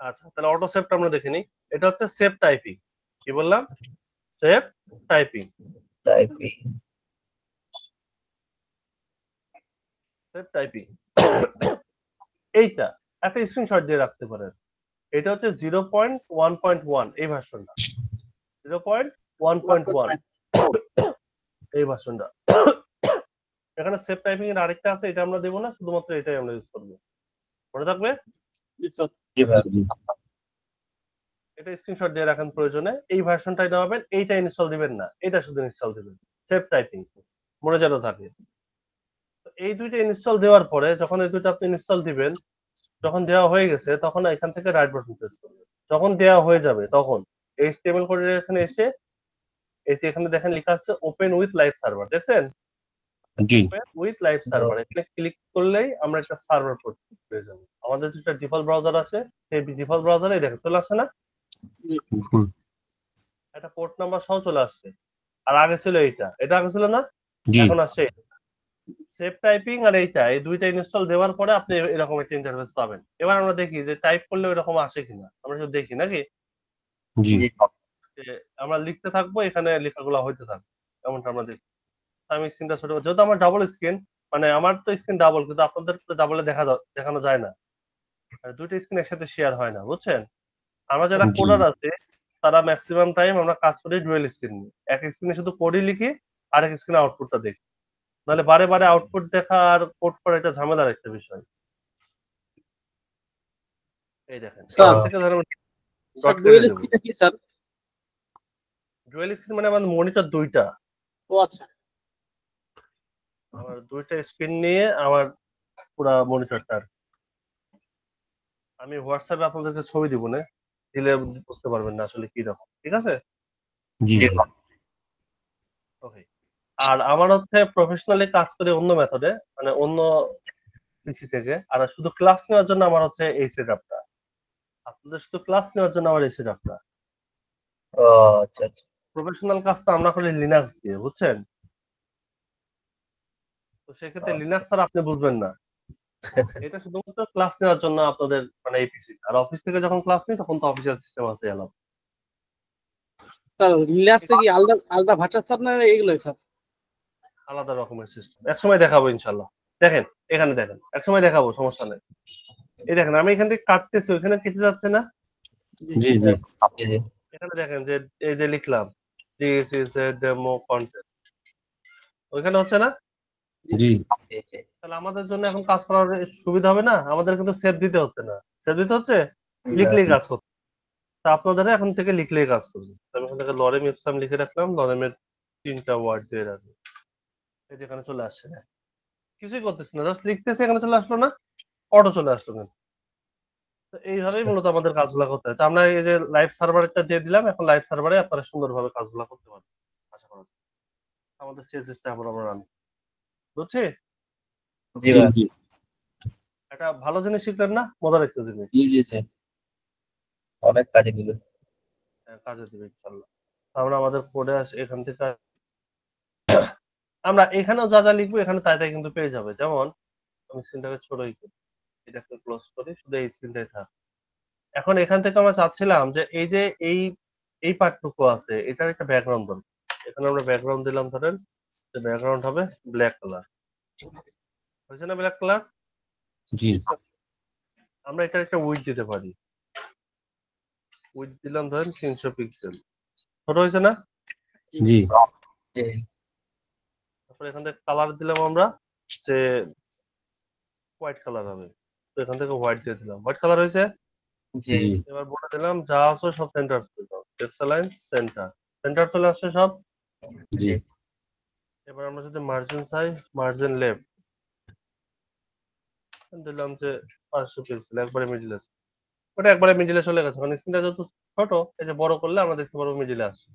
আচ্ছা, তাহলে অটো সেভটা আমরা দেখে নিই। এটা হচ্ছে সেভ টাইপিং। কি বললাম? Save typing. সেভ টাইপিং এইটা একটা স্ক্রিনশট দিয়ে রাখতে পারেন। এটা হচ্ছে 0.1.1 এই ভার্সনটা। 0.1.1 এই ভার্সনটা। এখানে সেভ টাইপিং এর আরেকটা আছে, এটা আমরা দেবো না, শুধুমাত্র এটাই আমরা ইউজ করবো। মনে থাকবে? এটা স্ক্রিনশট দিয়ে রাখেন প্রয়োজনে। এই ভার্সনটাই নামাবেন, এইটা ইনস্টল দিবেন না, এটা শুধু ইনস্টল দিবেন। সেভ টাইপিং মনে যেন থাকে। এই দুইটা ইনস্টল দেওয়ার পরে যখন এই দুইটা আপনি ইনস্টল দিবেন, যখন দেওয়া হয়ে গেছে তখন এখান থেকে রাইট বাটন প্রেস করবেন। যখন দেওয়া হয়ে যাবে তখন এইচটিএমএল কোডের এখানে এসে এই যে এখানে দেখেন লেখা আছে ওপেন উইথ লাইভ সার্ভার, দেখছেন? জি ওপেন উইথ লাইভ সার্ভার এখানে ক্লিক করলেই আমরা একটা সার্ভার পেয়ে যাবো। আমাদের যেটা ডিফল্ট ব্রাউজার আছে সেই ডিফল্ট ব্রাউজারে দেখে চলে আসছে না, একটা পোর্ট নাম্বার সহ চলে আসছে। আর আগে ছিল এইটা, এটা আগে ছিল না, জি এখন আসছে সেভ টাইপিং। আর এইটা, এই দুইটা ইনস্টল দেওয়ার পরে আপনি এরকম একটা ইন্টারফেস পাবেন। এবার আমরা দেখি যে টাইপ করলে এরকম আসে কিনা, আমরা শুধু দেখি নাকি। জি যে আমরা লিখতে থাকবো, এখানে লেখাগুলো হইতে থাকবে, এমনটা আমরা দেখি। আমি স্ক্রিনটা ছোট, যেহেতু আমার ডাবল স্ক্রিন, মানে আমার তো স্ক্রিন ডাবল, কিন্তু আপনাদের তো ডাবলে দেখানো যায় না। দুইটা স্ক্রিন একসাথে শেয়ার হয় না, বুঝছেন? আমরা যারা জি। কোডার আছে তারা ম্যাক্সিমাম টাইম আমরা কাজ করি ডুয়েল স্ক্রিন নিয়ে। এক স্ক্রিনে শুধু কোডই লিখি, আরেক স্ক্রিনে আউটপুটটা দেখি। নাহলে বারে বারে আউটপুট দেখা আর কোড করা এটা ঝামেলার একটা বিষয়। এই দেখেন এখান থেকে ধরুন ডট কেটে দেবো। ডুয়েল স্ক্রিন মানে আমাদের মনিটর দুইটা। আমার দুইটা স্ক্রিন নিয়ে আমার পুরা মনিটরটা। আমি হোয়াটসঅ্যাপে আপনাদেরকে ছবি দিব না, দিলে বুঝতে পারবেন না আসলে কি রকম, ঠিক আছে? জি ওকে। আর আমার হচ্ছে প্রফেশনালি কাজ করে অন্য মেথডে, মানে অন্য পিসি থেকে। আর শুধু ক্লাস নেওয়ার জন্য আমার হচ্ছে এই সেটআপটা। আপনাদের শুধু ক্লাস নেওয়ার জন্য আমার এই সেটআপটা। আচ্ছা আচ্ছা। প্রফেশনাল কাজটা আমরা করি লিনাক্স দিয়ে, বুঝছেন? তো সেক্ষেত্রে লিনাক্স ছাড়া আপনি বুঝবেন না। এটা শুধুমাত্র ক্লাস নেওয়ার জন্য আপনাদের, মানে এই পিসি। আর অফিস থেকে যখন ক্লাস নিই তখন তো অফিসিয়াল সিস্টেম আছে এলাম। আলাদা রকমের সিস্টেম একসময় দেখাবো ইনশাল্লাহ। দেখেন এখানে দেখেন, একসময় দেখাবো, সমস্যা নেই। এই দেখেন আমি এখান থেকে কাটতেছি, ওইখানে কেটে যাচ্ছে না। জি জি এখানে দেখেন যে এই যে লিখলাম this is a demo content, ওইখানে হচ্ছে না। জি তাহলে আমাদের জন্য এখন কাজ করার সুবিধা হবে না, আমাদের কিন্তু সেভ দিতে হচ্ছে না। সেভ দিতে হচ্ছে, লিখলেই কাজ করতে। তা আপনাদের এখন থেকে লিখলেই কাজ করবে। আমি এখান থেকে লরেম ইপসাম লিখে রাখলাম, লরেমের 3টা ওয়ার্ড দিয়ে রাখবো। এই যেখানে চলে আসছে না, কিছুই করতেছি না, জাস্ট লিখতেছি, এখানে চলে আসলো না, অটো চলে আসলো না। তো এইভাবেই মূলত আমাদের কাজগুলো করতে হয়। তো আমরা এই যে লাইভ সার্ভারটা দিয়ে দিলাম, এখন লাইভ সার্ভারে আপনারা সুন্দরভাবে কাজগুলো করতে পারবেন আশা করা যায়। আমাদের সিএসএসটা আমরা রান বুঝছি। জি জি একটা ভালো জিনিস শিখলেন না, মজার একটা জিনিস, অনেক কাজে দিবে। কাজে দিবে ইনশাল্লাহ। আমরা আমাদের কোডে এখান থেকে আমরা এখানেও যা যা লিখবো এখানে তাই তাই কিন্তু পেয়ে যাবে। যেমন আমি স্ক্রিনটাকে ছোটই করি, এটাকে ক্লোজ করি, শুধু এই স্ক্রিনটাই থাক। এখন এখান থেকে আমরা চাচ্ছিলাম যে এই যে এই পার্টটুকু আছে, এটার একটা ব্যাকগ্রাউন্ড দরকার। এখানে আমরা ব্যাকগ্রাউন্ড দিলাম, ধরেন যে ব্যাকগ্রাউন্ড হবে ব্ল্যাক কালার, হয়েছে না ব্ল্যাক কালার? জি আমরা এটা একটা উইডথ দিতে পারি, উইডথ দিলাম ধরেন 300 পিক্সেল, ছোট হয়েছে না? জি জি তারপর এখান থেকে কালার দিলাম আমরা যে হোয়াইট কালার হবে, তো এখান থেকে হোয়াইট দিয়ে দিলাম, হোয়াইট কালার হয়েছে। জি জি এবার বলে দিলাম যা আছে সব সেন্টার করে দাও, টেক্সচার সেন্টার, সেন্টার চলে আসছে সব। জি এবার আমরা যদি মার্জিন চাই, মার্জিন লেফট দিলাম যে 500 পিক্সেল, একবারে মিডিল আছে, ওটা একবারে মিডিলে চলে গেছে, মানে স্ক্রিনটা যত ছোট, এই যে বড় করলে আমরা দেখতে পারবো মিডিলে আসছে,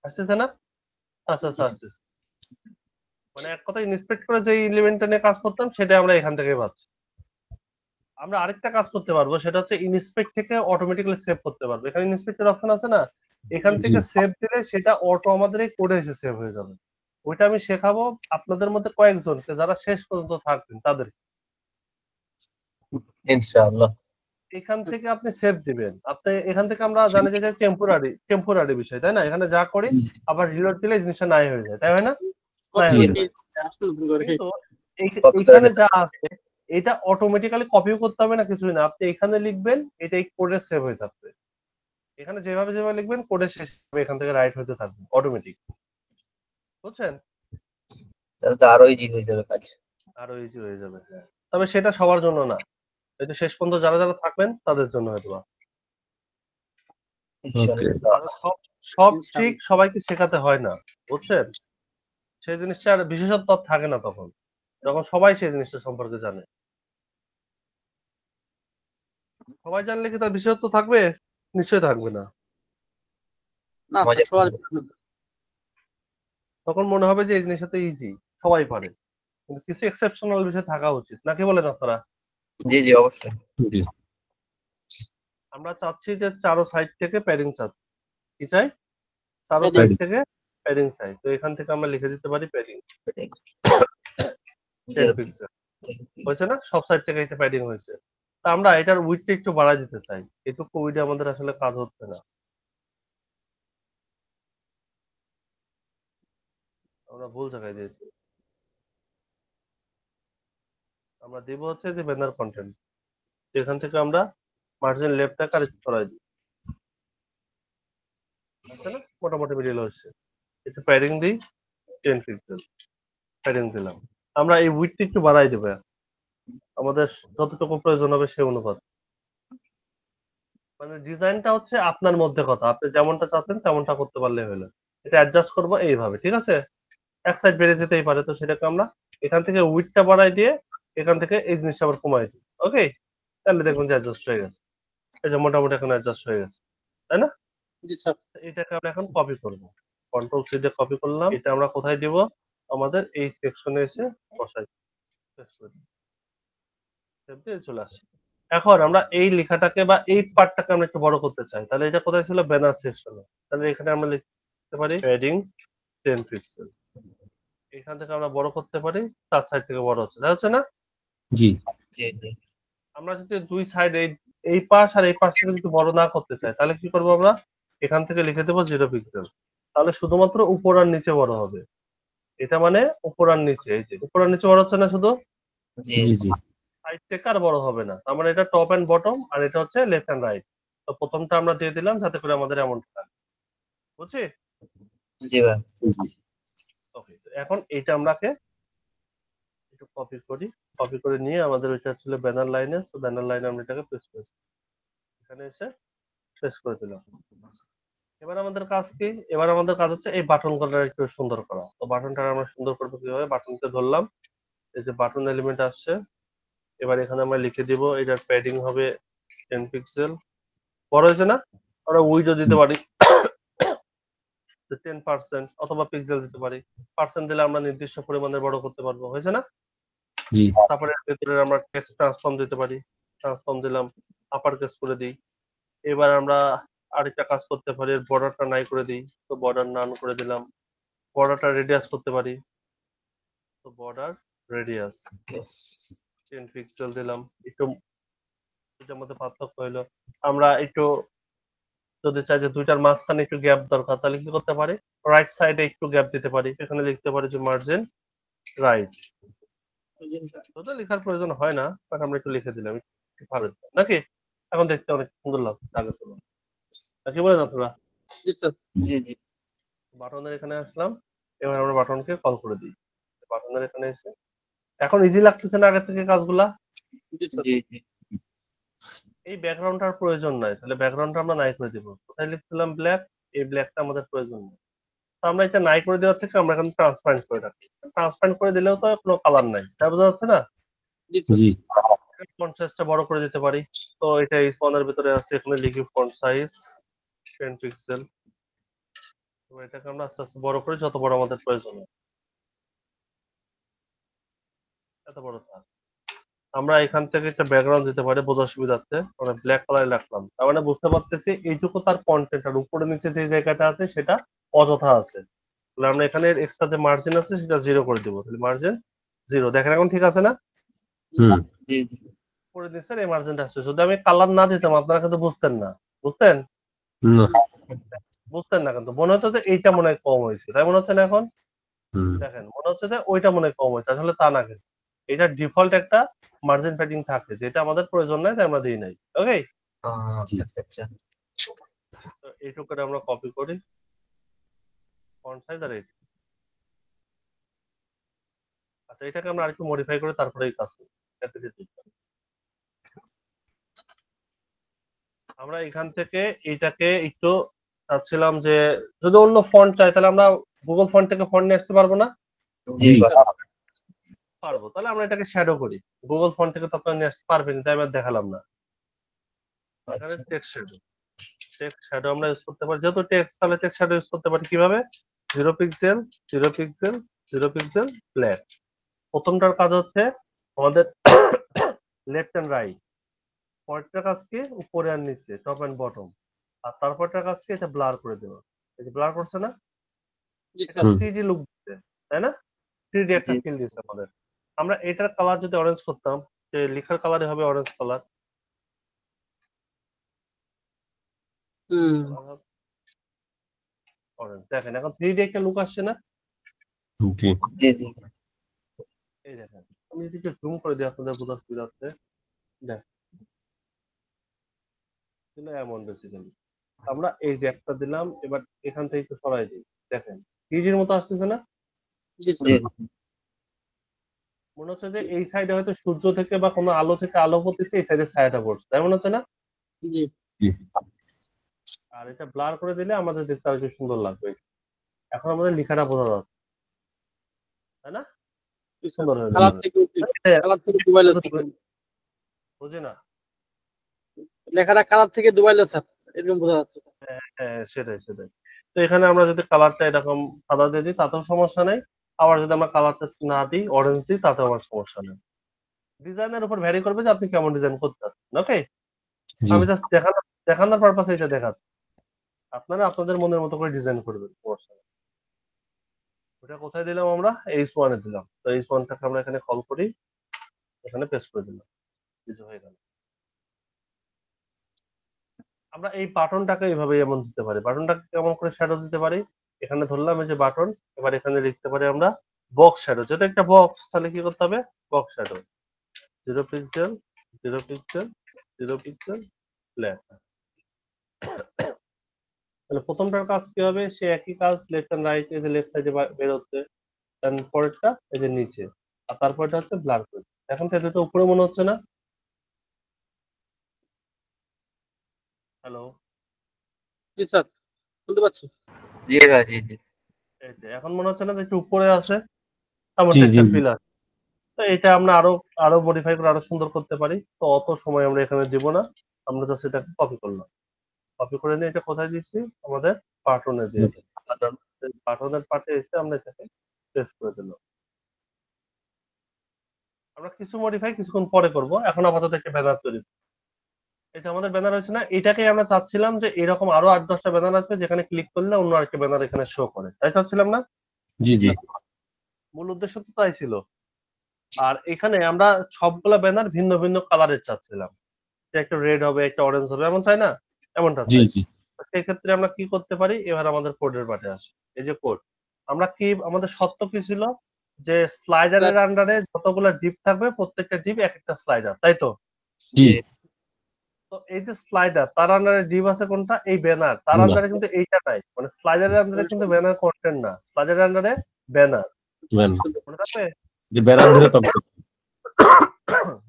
আসতেছে না? আচ্ছা আচ্ছা আসতেছে, মানে এক কথায় ইন্সপেক্ট করে যে এলিমেন্টটা নিয়ে কাজ করতাম সেটা আমরা এখান থেকে পাচ্ছি। আমরা আরেকটা কাজ করতে পারবো, সেটা হচ্ছে ইন্সপেক্ট থেকে অটোমেটিক্যালি সেভ করতে পারবো। এখানে ইন্সপেক্টের অপশন আছে না, এখান থেকে সেভ দিলে সেটা অটো আমাদের এই কোডে এসে সেভ হয়ে যাবে। ওইটা আমি শেখাবো আপনাদের মধ্যে কয়েকজনকে যারা শেষ পর্যন্ত থাকবেন তাদের। ইনশাআল্লাহ। এখান থেকে আপনি সেভ দিবেন, আপনি এখান থেকে আমরা জানি যে এটা টেম্পোরারি বিষয়, তাই না? এখানে যা করি আবার রিলোড দিলে জিনিসটা নাই হয়ে যায়, তাই হয় না? নাই হয়ে যায়। কিন্তু এইখানে যা আছে এটা অটোমেটিক্যালি কপিও করতে হবে না, কিছুই না, আপনি এখানে লিখবেন, এটা এই কোডে সেভ হয়ে থাকবে। এখানে যেভাবে যেভাবে লিখবেন কোডে শেষ হবে, এখান থেকে রাইট হতে থাকবে অটোমেটিক, বুঝছেন? তাহলে তো আরো ইজি হয়ে যাবে কাজ। আরো ইজি হয়ে যাবে, হ্যাঁ। তবে সেটা সবার জন্য না, এটা শেষ পর্যন্ত যারা যারা থাকবেন তাদের জন্য হয়তো বা। ইনশাআল্লাহ। আর সব ট্রিক সবাইকে শেখাতে হয় না, বুঝছেন? সেই জিনিসটা আর বিশেষত্ব থাকে না তখন, যখন সবাই সেই জিনিসটা সম্পর্কে জানে। সবাই জানলে কি তার বিশেষত্ব থাকবে? নিশ্চয়ই থাকবে না। মজা তখন মনে হবে যে এই জিনিসটা তো ইজি, সবাই পারে, কিন্তু কিছু এক্সেপশনাল বিষয় থাকা উচিত, নাকি বলেন আপনারা? জি জি অবশ্যই। জি আমরা চাচ্ছি যে চারো সাইড থেকে প্যাডিং চাচ্ছি, কি চাই? চারো Padding. সাইড থেকে প্যাডিং চাই, তো এখান থেকে আমরা লিখে দিতে পারি প্যাডিং 10 পিক্সেল, হয়েছে না? সব সাইড থেকে এটা প্যাডিং হয়েছে। তা আমরা এটার উইডথটা একটু বাড়ায় দিতে চাই, এটুকু উইডে আমাদের আসলে কাজ হচ্ছে না, আমরা ভুল জায়গায় দিয়েছি। আমরা দিব হচ্ছে যে ব্যানার কন্টেন্ট, এখান থেকে আমরা মার্জিন লেফটটাকে আর একটু সরাই দিই, আছে না? মোটামুটি মিডিল হচ্ছে, একটু প্যাডিং দিই 10 পিক্সেল, প্যাডিং দিলাম। আমরা এই উইডথটা একটু বাড়াই দেবো, আমাদের যতটুকু প্রয়োজন হবে সে অনুপাত। মানে ডিজাইনটা হচ্ছে আপনার মধ্যে কথা, আপনি যেমনটা চাচ্ছেন তেমনটা করতে পারলে হলো। এটা অ্যাডজাস্ট করবো এইভাবে, ঠিক আছে? এক সাইড বেড়ে যেতেই পারে, তো সেটাকে আমরা এখান থেকে উইডথটা বাড়াই দিয়ে এখান থেকে এই জিনিসটা আবার কমাই দিই, ওকে? তাহলে দেখবেন যে অ্যাডজাস্ট হয়ে গেছে, এই যে মোটামুটি এখন অ্যাডজাস্ট হয়ে গেছে, তাই না? এটাকে আমরা এখন কপি করব, কন্ট্রোল সি দিয়ে কপি করলাম, এটা আমরা কোথায় দিব? আমাদের এই সেকশনে এসে বসাই, পেস্ট করে দিই, সেভ দিয়ে চলে আসে। এখন আমরা এই লেখাটাকে বা এই পার্টটাকে আমরা একটু বড় করতে চাই, তাহলে এটা কোথায় ছিল? ব্যানার সেকশনে, তাহলে এখানে আমরা লিখতে পারি প্যাডিং 10 পিক্সেল, এখান থেকে আমরা বড় করতে পারি, 4 সাইড থেকে বড় হচ্ছে, তাই হচ্ছে না? জি জি জি আমরা যদি দুই সাইড এই পাশ আর এই পাশ থেকে যদি বড় না করতে চাই, তাহলে কি করবো আমরা? এখান থেকে লিখে দেবো 0 পিক্সেল, তাহলে শুধুমাত্র উপর আর নিচে বড় হবে। এটা মানে উপর আর নিচে, এই যে উপর আর নিচে বড় হচ্ছে না, শুধু জি জি জি সাইড থেকে আর বড় হবে না, তার মানে এটা টপ এন্ড বটম আর এটা হচ্ছে লেফট এন্ড রাইট। তো প্রথমটা আমরা দিয়ে দিলাম যাতে করে আমাদের এমন থাকে, বুঝছি? জি ভাই। জি ওকে, এখন এইটা আমরাকে একটু কপি করি, কপি করে নিয়ে আমাদের ওইটা ছিল ব্যানার লাইনে, তো ব্যানার লাইনে আমরা এটাকে পেস্ট করেছি, এখানে এসে পেস্ট করে দিলাম। এবার আমাদের কাজ কি? এবার আমাদের কাজ হচ্ছে এই বাটন গুলো একটু সুন্দর করা, তো বাটনটা আমরা সুন্দর করবো কিভাবে? বাটনকে ধরলাম, এই যে বাটন এলিমেন্ট আসছে, এবার এখানে আমরা লিখে দিব এটার প্যাডিং হবে 10 পিক্সেল, বড় হয়েছে না? আমরা উইডও দিতে পারি 10% অথবা পিক্সেল দিতে পারি, পার্সেন্ট দিলে আমরা নির্দিষ্ট পরিমাণে বড় করতে পারবো, হয়েছে না? জি তারপরে এর ভেতরে আমরা টেক্সট ট্রান্সফর্ম দিতে পারি, ট্রান্সফর্ম দিলাম, আপার কেস করে দিই। এবার আমরা আরেকটা কাজ করতে পারি, বর্ডারটা নাই করে দিই, তো বর্ডার নান করে দিলাম। বর্ডারটা রেডিয়াস করতে পারি, তো বর্ডার রেডিয়াস 10 পিক্সেল দিলাম। একটু এটার মধ্যে পার্থক্য হলো, আমরা একটু যদি চাই যে দুইটার মাঝখানে একটু গ্যাপ দরকার, তাহলে কি করতে পারি? রাইট সাইডে একটু গ্যাপ দিতে পারি, এখানে লিখতে পারি যে মার্জিন রাইট। ওটা লেখার প্রয়োজন হয় না, বাট আমরা একটু লিখে দিলাম একটু ভালো নাকি? এখন দেখতে অনেক সুন্দর লাগছে আগে তো নাকি বলেন আপনারা? জি জি বাটনের এখানে আসলাম, এবার আমরা বাটনকে কল করে দিই। বাটনের এখানে এসে এখন ইজি লাগতেছে না আগে থেকে কাজগুলা? জি জি এই ব্যাকগ্রাউন্ডটার প্রয়োজন নাই, তাহলে ব্যাকগ্রাউন্ডটা আমরা নাই করে দিব। কোথায় লিখছিলাম ব্ল্যাক, এই ব্ল্যাকটা আমাদের প্রয়োজন নেই। তো আমরা এটা নাই করে দেওয়ার থেকে আমরা এখানে ট্রান্সপারেন্ট করে রাখি। ট্রান্সপারেন্ট করে দিলেও তো কোনো কালার নাই, তাই বোঝা যাচ্ছে না? জি ফন্ট সাইজটা বড় করে দিতে পারি। তো এটা এই ফন্টের ভিতরে আছে, এখানে লিখি ফন্ট সাইজ 10 পিক্সেল। এটাকে আমরা আস্তে আস্তে বড় করি যত বড় আমাদের প্রয়োজন হয়। এত বড় থাক। আমরা এখান থেকে একটা ব্যাকগ্রাউন্ড দিতে পারি বোঝার সুবিধার্থে, আমরা ব্ল্যাক কালারে রাখলাম। তার মানে বুঝতে পারতেছি এইটুকু তার কন্টেন্ট, আর উপরে নিচে যে জায়গাটা আছে সেটা অযথা আছে। তাহলে আমরা এখানে এক্সট্রা যে মার্জিন আছে সেটা 0 করে দিব। তাহলে মার্জিন 0, দেখেন এখন ঠিক আছে না? হুম জি জি করে দিচ্ছেন, এই মার্জিনটা আসছে। যদি আমি কালার না দিতাম আপনারা কিন্তু বুঝতেন না। বুঝতেন? না বুঝতেন না, কিন্তু মনে হতো যে এইটা মনে হয় কম হয়েছে, তাই মনে হচ্ছে না এখন? হুম দেখেন মনে হচ্ছে যে ওইটা মনে হয় কম হয়েছে, আসলে তা না। কিন্তু এটা ডিফল্ট একটা মার্জিন প্যাডিং থাকে, যেটা আমাদের প্রয়োজন নাই, তাই আমরা দিই নাই। ওকে, জি আচ্ছা তো এইটুকুটা আমরা কপি করি, ফন্ট সাইজ আর এইটা। আচ্ছা, এটাকে আমরা আরেকটু মডিফাই করে তারপরে এই কাজ করি। এটাতে যেতে হবে। আমরা এখান থেকে এইটাকে একটু চাচ্ছিলাম যে যদি অন্য ফন্ট চাই তাহলে আমরা গুগল ফন্ট থেকে ফন্ট নিয়ে আসতে পারবো না? জি পারবো। তাহলে আমরা এটাকে শ্যাডো করি। গুগল ফন্ট থেকে তো আপনারা নিয়ে আসতে পারবেন, তাই আমি আর দেখালাম না। এখানে আচ্ছা টেক্সট শ্যাডো, টেক্সট শ্যাডো আমরা ইউজ করতে পারি। যেহেতু টেক্সট, তাহলে টেক্সট শ্যাডো ইউজ করতে পারি কিভাবে? 0 পিক্সেল 0 পিক্সেল 0 পিক্সেল ব্ল্যাক। প্রথমটার কাজ হচ্ছে আমাদের লেফট এন্ড রাইট, পরেরটার কাজ কি উপরে আর নিচে, টপ এন্ড বটম, আর তারপরটার কাজ কি এটা ব্লার করে দেওয়া। এই যে ব্লার করছে না, এটা হুম 3D লুক দিচ্ছে, তাই না? 3D একটা জি ফিল দিচ্ছে আমাদের। আমরা এটার কালার যদি অরেঞ্জ করতাম, যে লেখার কালারই হবে অরেঞ্জ কালার। অরেঞ্জ, দেখেন এখন 3D একটা লুক আসছে না? জি জি জি এই দেখেন, আমি যদি একটু জুম করে দিই আপনাদের বোঝার সুবিধার্থে, দেখ কিন্তু এমন বেসিক্যালি আমরা এই যে একটা দিলাম, এবার এখান থেকে একটু সরাই দিই, দেখেন 3D এর মতো আসতেছে না? জি মনে হচ্ছে যে এই সাইডে হয়তো সূর্য থেকে বা কোনো আলো থেকে আলো পড়তেছে, এই সাইডে ছায়াটা পড়ছে, তাই মনে হচ্ছে না? জি আর এটা ব্লার করে দিলে আমাদের দেখতে আরো একটু সুন্দর লাগবে। এখন আমাদের লেখাটা বোঝা যাচ্ছে, তাই না? কি সুন্দর হয়ে কালার যাবে। থেকে দুবাইলো স্যার, বুঝি না? লেখাটা কালার থেকে দুবাইলো স্যার, এরকম বোঝা যাচ্ছে। হ্যাঁ, সেটাই সেটাই। তো এখানে আমরা যদি কালারটা এরকম সাদা দিয়ে দিই তাতেও সমস্যা নেই, আবার যদি আমরা কালারটা না দিই অরেঞ্জ দিই তাতেও আমার সমস্যা নেই। ডিজাইনের উপর ভ্যারি করবে যে আপনি কেমন ডিজাইন করতে চাচ্ছেন। ওকে, জি আমি জাস্ট দেখানোর পারপাসে এটা দেখাচ্ছি। আপনারা আপনাদের মনের মতো করে ডিজাইন করবেন, সমস্যা নেই। ওটা কোথায় দিলাম আমরা? H1 এ দিলাম। তো H1 টাকে আমরা এখানে কল করি, এখানে পেস্ট করে দিলাম, কিছু হয়ে গেল। আমরা এই বাটনটাকে এইভাবে এমন দিতে পারি। বাটনটাকে কেমন করে শ্যাডো দিতে পারি? এখানে ধরলাম এই যে বাটন, এবার এখানে লিখতে পারি আমরা বক্স শ্যাডো। যেটা একটা বক্স, তাহলে কি করতে হবে? Box shadow 0 pixel 0 pixel 0 pixel black. তাহলে প্রথমটার কাজ কি হবে? সে একই কাজ, লেফট এন্ড রাইট, এই যে লেফট সাইডে বের হচ্ছে, দেন পরেরটা এই যে নিচে, আর তারপরটা হচ্ছে ব্লার করে। এখন তো এটা উপরে মনে হচ্ছে না? হ্যালো, জি স্যার, শুনতে পাচ্ছি। জি ভাই জি জি এই যে এখন মনে হচ্ছে না যে একটু উপরে আছে, তেমন জি জি একটা ফিল আছে। তো এটা আমরা আরো আরো মডিফাই করে আরো সুন্দর করতে পারি। তো অত সময় আমরা এখানে দিব না, আমরা জাস্ট এটাকে কপি করলাম। কপি করে নিয়ে এটা কোথায় দিচ্ছি? আমাদের বাটনে দিয়ে দিই। বাটনের পার্টে এসে আমরা এটাকে পেস্ট করে দিলাম। আমরা কিছু মডিফাই কিছুক্ষণ পরে করব, এখন আপাতত একটা ব্যানার তৈরি করি। এই যে আমাদের ব্যানার হয়েছে না, এটাকেই আমরা চাচ্ছিলাম যে এরকম আরো 8-10টা ব্যানার আসবে, যেখানে ক্লিক করলে অন্য আরেকটা ব্যানার এখানে শো করে, তাই চাচ্ছিলাম না? জি জি মূল উদ্দেশ্য তো তাই ছিল। আর এখানে আমরা সবগুলা ব্যানার ভিন্ন ভিন্ন কালারের চাচ্ছিলাম, যে একটা রেড হবে, একটা অরেঞ্জ হবে, এমন চাই না? এমনটা জি চাই। জি সেই ক্ষেত্রে আমরা কি করতে পারি, এবার আমাদের কোডের পার্টে আসে। এই যে কোড, আমরা কি আমাদের শর্ত কি ছিল যে স্লাইডারের আন্ডারে যতগুলা ডিপ থাকবে প্রত্যেকটা ডিপ এক একটা স্লাইডার, তাই তো? জি তো এই যে স্লাইডার তার আন্ডারে ডিপ আছে কোনটা, এই ব্যানার, তার না। আন্ডারে কিন্তু এইটা নাই, মানে স্লাইডারের আন্ডারে কিন্তু ব্যানার কন্টেন্ট না, স্লাইডারের আন্ডারে ব্যানার, ম্যান মনে থাকবে? যে ব্যানার ধরে কাজ করতে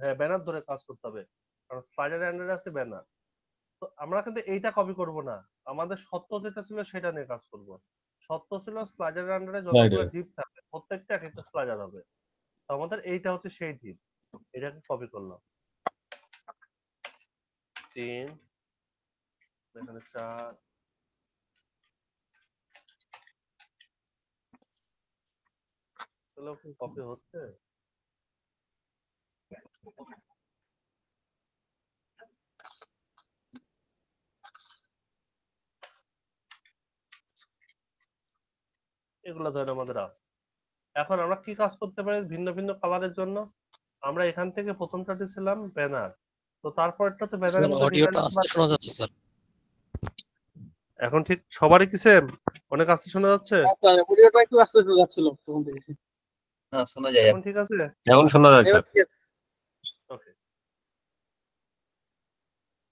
হ্যাঁ, ব্যানার ধরে কাজ করতে হবে, কারণ স্লাইডারের আন্ডারে আছে ব্যানার। তো আমরা কিন্তু এইটা কপি করব না, আমাদের সত্য যেটা ছিল সেটা নিয়ে কাজ করব। সত্য ছিল স্লাইডারের আন্ডারে যতগুলো ডিপ থাকবে প্রত্যেকটা এক একটা স্লাইডার হবে। তো আমাদের এইটা হচ্ছে সেই ডিপ, এটাকে কপি করলাম। 3 এখানে 4 কি কপি হচ্ছে? এগুলো ধরে আমাদের আছে। এখন আমরা কি কাজ করতে পারি ভিন্ন ভিন্ন কালারের জন্য? আমরা এখান থেকে প্রথমটা দিয়েছিলাম ব্যানার, তো তারপরটা তো ব্যানারের মধ্যে অডিওটা আস্তে শোনা যাচ্ছে স্যার। এখন ঠিক সবারই কি সেম? অনেক আস্তে শোনা যাচ্ছে? অডিওটা একটু আস্তে শোনা যাচ্ছিল তখন থেকে। না শোনা যায় এখন ঠিক আছে? এখন শোনা যায় এবার স্যার। ঠিক আছে। ওকে,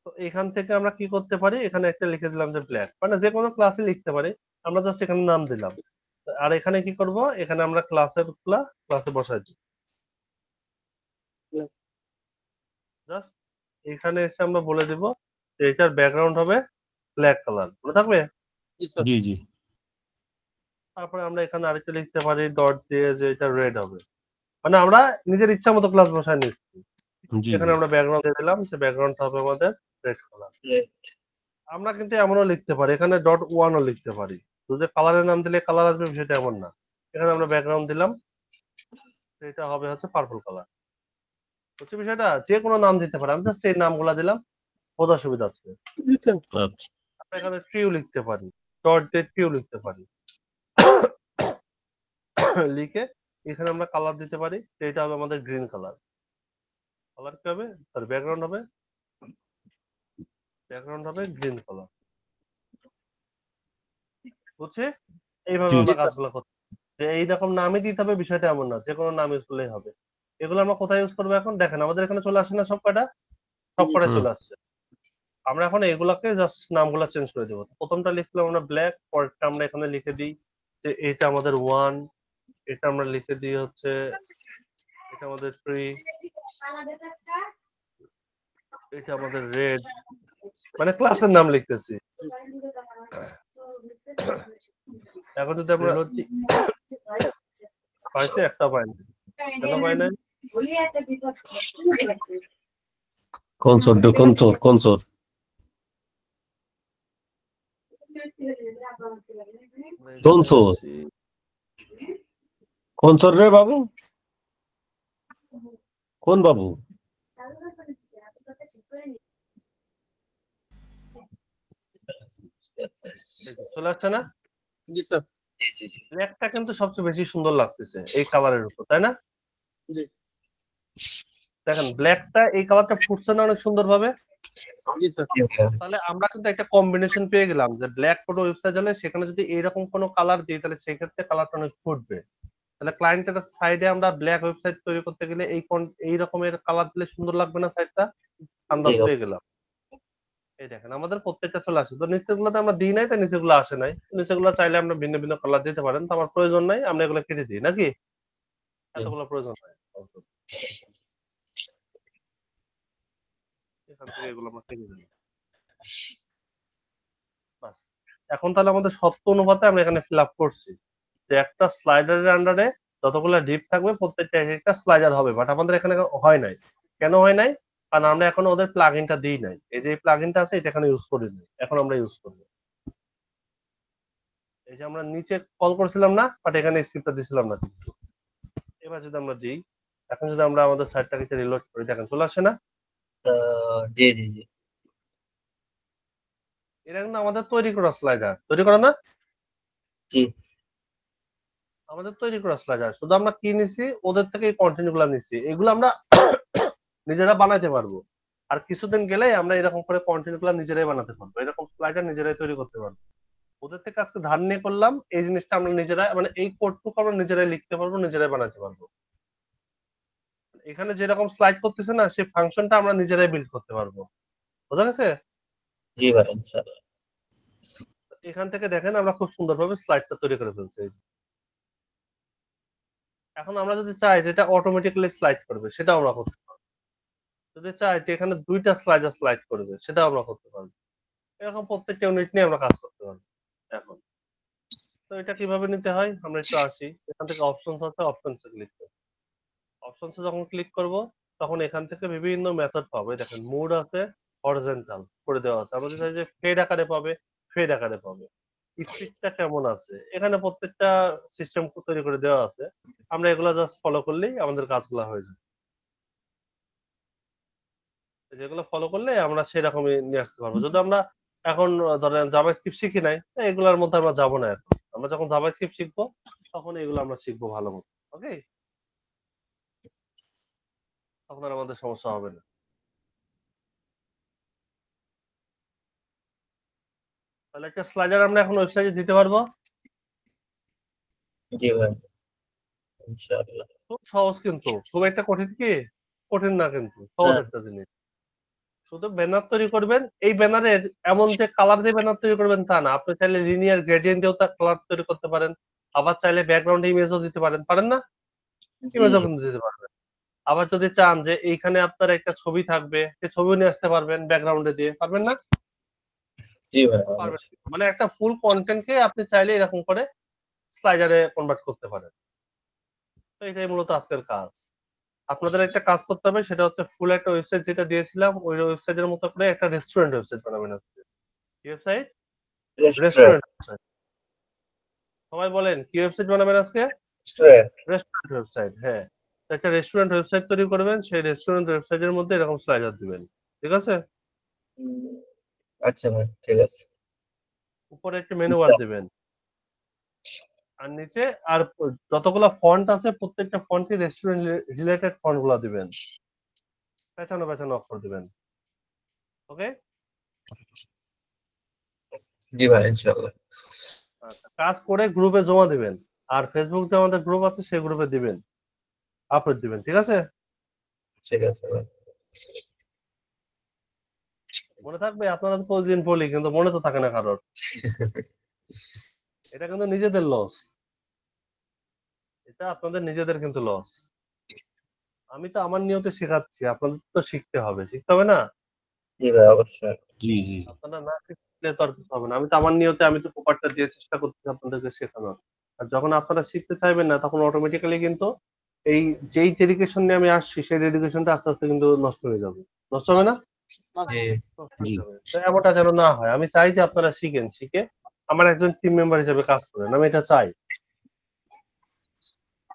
তো এখান থেকে আমরা কি করতে পারি, এখানে একটা লিখে দিলাম যে ব্ল্যাক, মানে যে কোনো ক্লাসে লিখতে পারি, আমরা জাস্ট এখানে নাম দিলাম। আর এখানে কি করব, এখানে আমরা ক্লাসে বসাই দিই। জাস্ট এখানে এসে আমরা বলে দিব যে এটার ব্যাকগ্রাউন্ড হবে ব্ল্যাক কালার, মনে থাকবে? জি স্যার। জি জি তারপরে আমরা এখানে আরেকটা লিখতে পারি ডট দিয়ে যে এটা রেড হবে, মানে আমরা নিজের ইচ্ছা মতো ক্লাস বসায় নিচ্ছি। জি এখানে আমরা ব্যাকগ্রাউন্ড দিয়ে দিলাম, যে ব্যাকগ্রাউন্ড হবে আমাদের রেড কালার। আমরা কিন্তু এমনও লিখতে পারি, এখানে ডট ওয়ানও লিখতে পারি, শুধু কালারের নাম দিলে কালার আসবে সেটা এমন না। এখানে আমরা ব্যাকগ্রাউন্ড দিলাম, এটা হবে হচ্ছে পার্পল কালার। হচ্ছে বিষয়টা, যে কোনো নাম দিতে পারে, আমি জাস্ট এই নামগুলা দিলাম, বোঝা সুবিধা হচ্ছে। জি স্যার। আচ্ছা আমরা এখানে ট্রিউ লিখতে পারি, ডট দিয়ে ট্রিউ লিখতে পারি, লিখে এখানে আমরা কালার দিতে পারি, এটা হবে আমাদের গ্রিন কালার। কালার কি হবে, তার ব্যাকগ্রাউন্ড হবে গ্রিন কালার। বুঝছি? এইভাবে জি। আমরা জি, স্যার। কাজগুলো করতে, যে এইরকম নামই দিতে হবে বিষয়টা এমন না, যে কোনো নাম ইউজ করলেই হবে। এগুলো আমরা কোথায় ইউজ করবো এখন দেখেন, আমাদের এখানে চলে আসে না সব কটা হুম। চলে আসছে। আমরা এখন এগুলাকে জাস্ট নামগুলো চেঞ্জ করে দেবো। প্রথমটা লিখলাম আমরা ব্ল্যাক, পরেরটা আমরা এখানে লিখে দিই যে এটা আমাদের 1, এটা আমরা লিখে দিই হচ্ছে এটা আমাদের 3, এটা আমাদের রেড, মানে ক্লাসের নাম লিখতেছি। এখন যদি আমরা পাইছি, একটা পাইনি, কেন পাই নাই? কনসোর কনসোর রে বাবু, কোন বাবু? চলে আসছে না? জি স্যার। ব্ল্যাকটা কিন্তু সবচেয়ে বেশি সুন্দর লাগতেছে এই কালারের উপর, তাই না? জি। দেখেন ব্ল্যাকটা এই কালারটা ফুটছে না অনেক সুন্দর ভাবে? জি স্যার। তাহলে আমরা কিন্তু একটা কম্বিনেশন পেয়ে গেলাম যে ব্ল্যাক কোনো ওয়েবসাইট হলে সেখানে যদি এইরকম কোনো কালার দিই তাহলে সেক্ষেত্রে কালারটা অনেক ফুটবে। তাহলে ক্লায়েন্টের সাইডে আমরা ব্ল্যাক ওয়েবসাইট তৈরি করতে গেলে এই রকমের কালার দিলে সুন্দর লাগবে না সাইটটা? আন্দাজ পেয়ে গেলাম। এই দেখেন আমাদের প্রত্যেকটা চলে আসে, তো নিচেগুলোতে আমরা দিই নাই, তাই নিচেগুলো আসে নাই। নিচেগুলো চাইলে আমরা ভিন্ন ভিন্ন কালার দিতে পারেন, তো আমার প্রয়োজন নাই, আমরা এগুলো কেটে দিই নাকি? এতগুলো প্রয়োজন নাই, এখান থেকে এগুলো আমরা কেটে দিই। বাস, এখন তাহলে আমাদের সত্য অনুপাতে আমরা এখানে ফিল আপ করছি যে একটা স্লাইডারের আন্ডারে যতগুলো ডিপ থাকবে প্রত্যেকটা একটা স্লাইডার হবে, বাট আমাদের এখানে হয় নাই। কেন হয় নাই? কারণ আমরা এখন ওদের প্লাগইনটা দিই নাই, এই যে প্লাগইনটা আছে এটা এখানে ইউজ করিনি, এখন আমরা ইউজ করব। এই যে আমরা নিচে কল করছিলাম না, বাট এখানে স্ক্রিপ্টটা দিছিলাম না কিন্তু। এবার যদি আমরা দিই, এখন যদি আমরা আমাদের সাইটটাকে রিলোড করি, দেখেন চলে আসে না? জি জি জি এটা কিন্তু আমাদের তৈরি করা স্লাইডার, তৈরি করা না? জি আমাদের তৈরি করা স্লাইডার, শুধু আমরা কি নিছি ওদের থেকে এই কন্টেন্ট গুলা নিছি, এগুলো আমরা নিজেরা বানাইতে পারবো। আর কিছুদিন গেলেই আমরা এরকম করে কন্টেন্ট গুলো নিজেরাই বানাতে পারবো, এরকম স্লাইডার নিজেরাই তৈরি করতে পারবো। ওদের থেকে আজকে ধার নিয়ে করলাম, এই জিনিসটা আমরা নিজেরাই, মানে এই কোডটুকু আমরা নিজেরাই লিখতে পারবো, নিজেরাই বানাতে পারবো। এখানে যেরকম স্লাইড করতেছে না, সেই ফাংশনটা আমরা নিজেরাই বিল্ড করতে পারবো। বোঝা গেছে? জি ভাই ইনশাআল্লাহ। এখান থেকে দেখেন আমরা খুব সুন্দরভাবে স্লাইডটা তৈরি করে ফেলছি। এখন আমরা যদি চাই যেটা অটোমেটিক্যালি স্লাইড করবে, সেটা আমরা করতে পারবো। যদি চাই যে এখানে দুইটা স্লাইডার স্লাইড করবে, সেটা আমরা করতে পারবো। এরকম প্রত্যেকটা ইউনিট নিয়ে আমরা কাজ করতে পারবো। এখন তো এটা কিভাবে নিতে হয় আমরা একটু আসি। এখান থেকে অপশনস আছে, অপশনসে ক্লিক করব। অপশনসে যখন ক্লিক করব তখন এখান থেকে বিভিন্ন মেথড পাবে। দেখেন মুড আছে, হরিজন্টাল করে দেওয়া আছে। আমরা যদি চাই যে ফেড আকারে পাবে, ফেড আকারে পাবে। স্পিডটা কেমন আছে, এখানে প্রত্যেকটা সিস্টেম তৈরি করে দেওয়া আছে। আমরা এগুলা জাস্ট ফলো করলেই আমাদের কাজগুলো হয়ে যাবে। যেগুলো ফলো করলে আমরা সেরকমই নিয়ে আসতে পারবো। যদি আমরা এখন ধরেন জাভাস্ক্রিপ্ট শিখি নাই, এগুলোর মধ্যে আমরা যাবো না। এখন আমরা যখন জাভাস্ক্রিপ্ট শিখবো তখন এগুলো আমরা শিখবো ভালো মতো। ওকে, তখন আর আমাদের সমস্যা হবে না। তাহলে একটা স্লাইডার আমরা এখন ওয়েবসাইটে দিতে পারবো। জি ভাই ইনশাআল্লাহ। খুব সহজ, কিন্তু খুব একটা কঠিন কি? কঠিন না, কিন্তু সহজ হ্যাঁ। একটা জিনিস। শুধু ব্যানার তৈরি করবেন। এই ব্যানারের এমন যে কালার দিয়ে ব্যানার তৈরি করবেন তা না, আপনি চাইলে লিনিয়ার গ্রেডিয়েন্ট দিয়েও তার কালার তৈরি করতে পারেন। আবার চাইলে ব্যাকগ্রাউন্ড ইমেজও দিতে পারেন, পারেন না? জি ইমেজও কিন্তু দিতে পারবেন। আবার যদি চান যে এইখানে আপনার একটা ছবি থাকবে, সেই ছবিও নিয়ে আসতে পারবেন ব্যাকগ্রাউন্ডে দিয়ে, পারবেন না? জি ভাই পারবেন। মানে একটা ফুল কন্টেন্টকে আপনি চাইলে এরকম করে স্লাইডারে কনভার্ট করতে পারেন। তো এটাই মূলত আজকের কাজ। আপনাদের একটা কাজ করতে হবে, সেটা হচ্ছে ফুল একটা ওয়েবসাইট যেটা দিয়েছিলাম, ওই ওয়েবসাইটের মতো করে একটা রেস্টুরেন্ট ওয়েবসাইট বানাবেন আজকে। কি ওয়েবসাইট? Restaurant website. সবাই বলেন কি ওয়েবসাইট বানাবেন আজকে? Restaurant website. হ্যাঁ, তো একটা রেস্টুরেন্ট ওয়েবসাইট তৈরি করবেন, সেই রেস্টুরেন্ট ওয়েবসাইটের মধ্যে এরকম স্লাইডার দিবেন। ঠিক আছে? আচ্ছা ভাই ঠিক আছে। উপরে একটা মেনু বার দিবেন, আর নিচে আর যতগুলা ফন্ট আছে প্রত্যেকটা ফন্টে রেস্টুরেন্ট রিলেটেড ফন্ট গুলা দিবেন, পেছানো পেছানো অক্ষর দিবেন। ওকে, জি ভাই ইনশাআল্লাহ। আচ্ছা, কাজ করে গ্রুপে জমা দিবেন, আর ফেসবুক যে আমাদের গ্রুপ আছে সেই গ্রুপে দিবেন, আপলোড দিবেন। ঠিক আছে? ঠিক আছে ভাই। মনে থাকবে? আপনারা তো প্রতিদিন বলি, কিন্তু মনে তো থাকে না কারোর। এটা কিন্তু নিজেদের লস, এটা আপনাদের নিজেদের কিন্তু লস। আমি তো আমার নিয়তে শেখাচ্ছি, আপনাদের তো শিখতে হবে, শিখতে হবে না? জি ভাই অবশ্যই। জি জি আপনারা না শিখলে তো আর কিছু হবে না। আমি তো আমার নিয়তে, আমি তো পেপারটা দিয়ে চেষ্টা করতেছি আপনাদেরকে শেখানোর। আর যখন আপনারা শিখতে চাইবেন না, তখন অটোমেটিক্যালি কিন্তু এই যেই ডেডিকেশন নিয়ে আমি আসছি, সেই ডেডিকেশনটা আস্তে আস্তে কিন্তু নষ্ট হয়ে যাবে। নষ্ট হবে না? জি নষ্ট হয়ে যাবে। তো এমনটা যেন না হয়। আমি চাই যে আপনারা শিখেন, শিখে আমার একজন টিম মেম্বার হিসেবে কাজ করেন, আমি এটা চাই।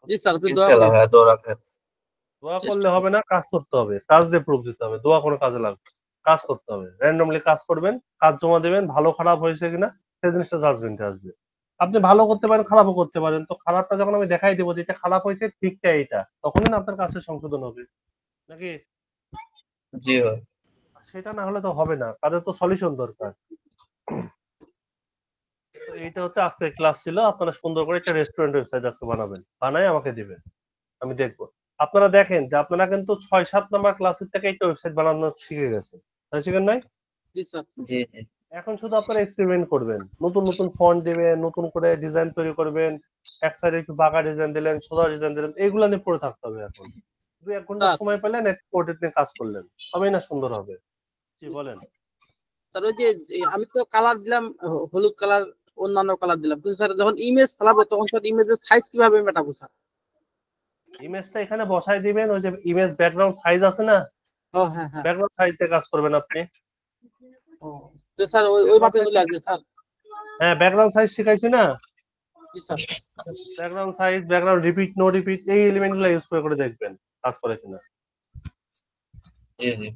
জি স্যার, আপনি দোয়া ইনশাআল্লাহ করেন। ভাই দোয়া রাখেন। দোয়া করলে হবে না, কাজ করতে হবে, কাজ দিয়ে প্রুফ দিতে হবে। দোয়া কোনো কাজে লাগবে না। কাজ করতে হবে, র্যান্ডমলি কাজ করবেন, কাজ জমা দেবেন, ভালো খারাপ হয়েছে কিনা সেই জিনিসটা জাজমেন্টে আসবে। আপনি ভালো করতে পারেন, খারাপও করতে পারেন, তো খারাপটা যখন আমি দেখাই দেবো যে এটা খারাপ হয়েছে, ঠিকটা এইটা, তখনই না আপনার কাজের সংশোধন হবে, নাকি? জি ভাই। সেটা না হলে তো হবে না, কাজের তো সলিউশন দরকার। তো এইটা হচ্ছে আজকে ক্লাস ছিল। আপনারা সুন্দর করে একটা রেস্টুরেন্ট ওয়েবসাইট আজকে বানাবেন, বানাই আমাকে দিবেন, আমি দেখবো। আপনারা দেখেন যে আপনারা কিন্তু 6-7 নাম্বার ক্লাসের থেকে একটা ওয়েবসাইট বানানো শিখে গেছেন, তাই শিখেন নাই? জি স্যার। জি জি এখন শুধু আপনারা এক্সপেরিমেন্ট করবেন, নতুন নতুন ফন্ট দিবেন, নতুন করে ডিজাইন তৈরি করবেন। এক সাইডে একটু বাঁকা ডিজাইন দিলেন, সোজা ডিজাইন দিলেন, এগুলো নিয়ে পড়ে থাকতে হবে। এখন 2-1 ঘন্টা স্যার, সময় পেলেন, একটা প্রোডাক্ট নিয়ে কাজ করলেন, তবেই না সুন্দর হবে। জি বলেন। স্যার ওই যে আমি তো কালার দিলাম, হলুদ কালার, অন্যান্য কালার দিলাম, কিন্তু স্যার যখন ইমেজ ফেলাবো তখন স্যার ইমেজের সাইজ কিভাবে মেটাবো স্যার? ইমেজটা এখানে বসাই দিবেন, ওই যে ইমেজ ব্যাকগ্রাউন্ড সাইজ আছে না, ও হ্যাঁ হ্যাঁ। ব্যাকগ্রাউন্ড সাইজ দিয়ে কাজ করবেন আপনি। ও, তো স্যার ওই মাপে চলে আসবে স্যার? হ্যাঁ, ব্যাকগ্রাউন্ড সাইজ শিখাইছি না? জি sir. Background size, background repeat, no repeat, এই এলিমেন্ট গুলো ইউজ করে দেখবেন কাজ করে কিনা। জি জি।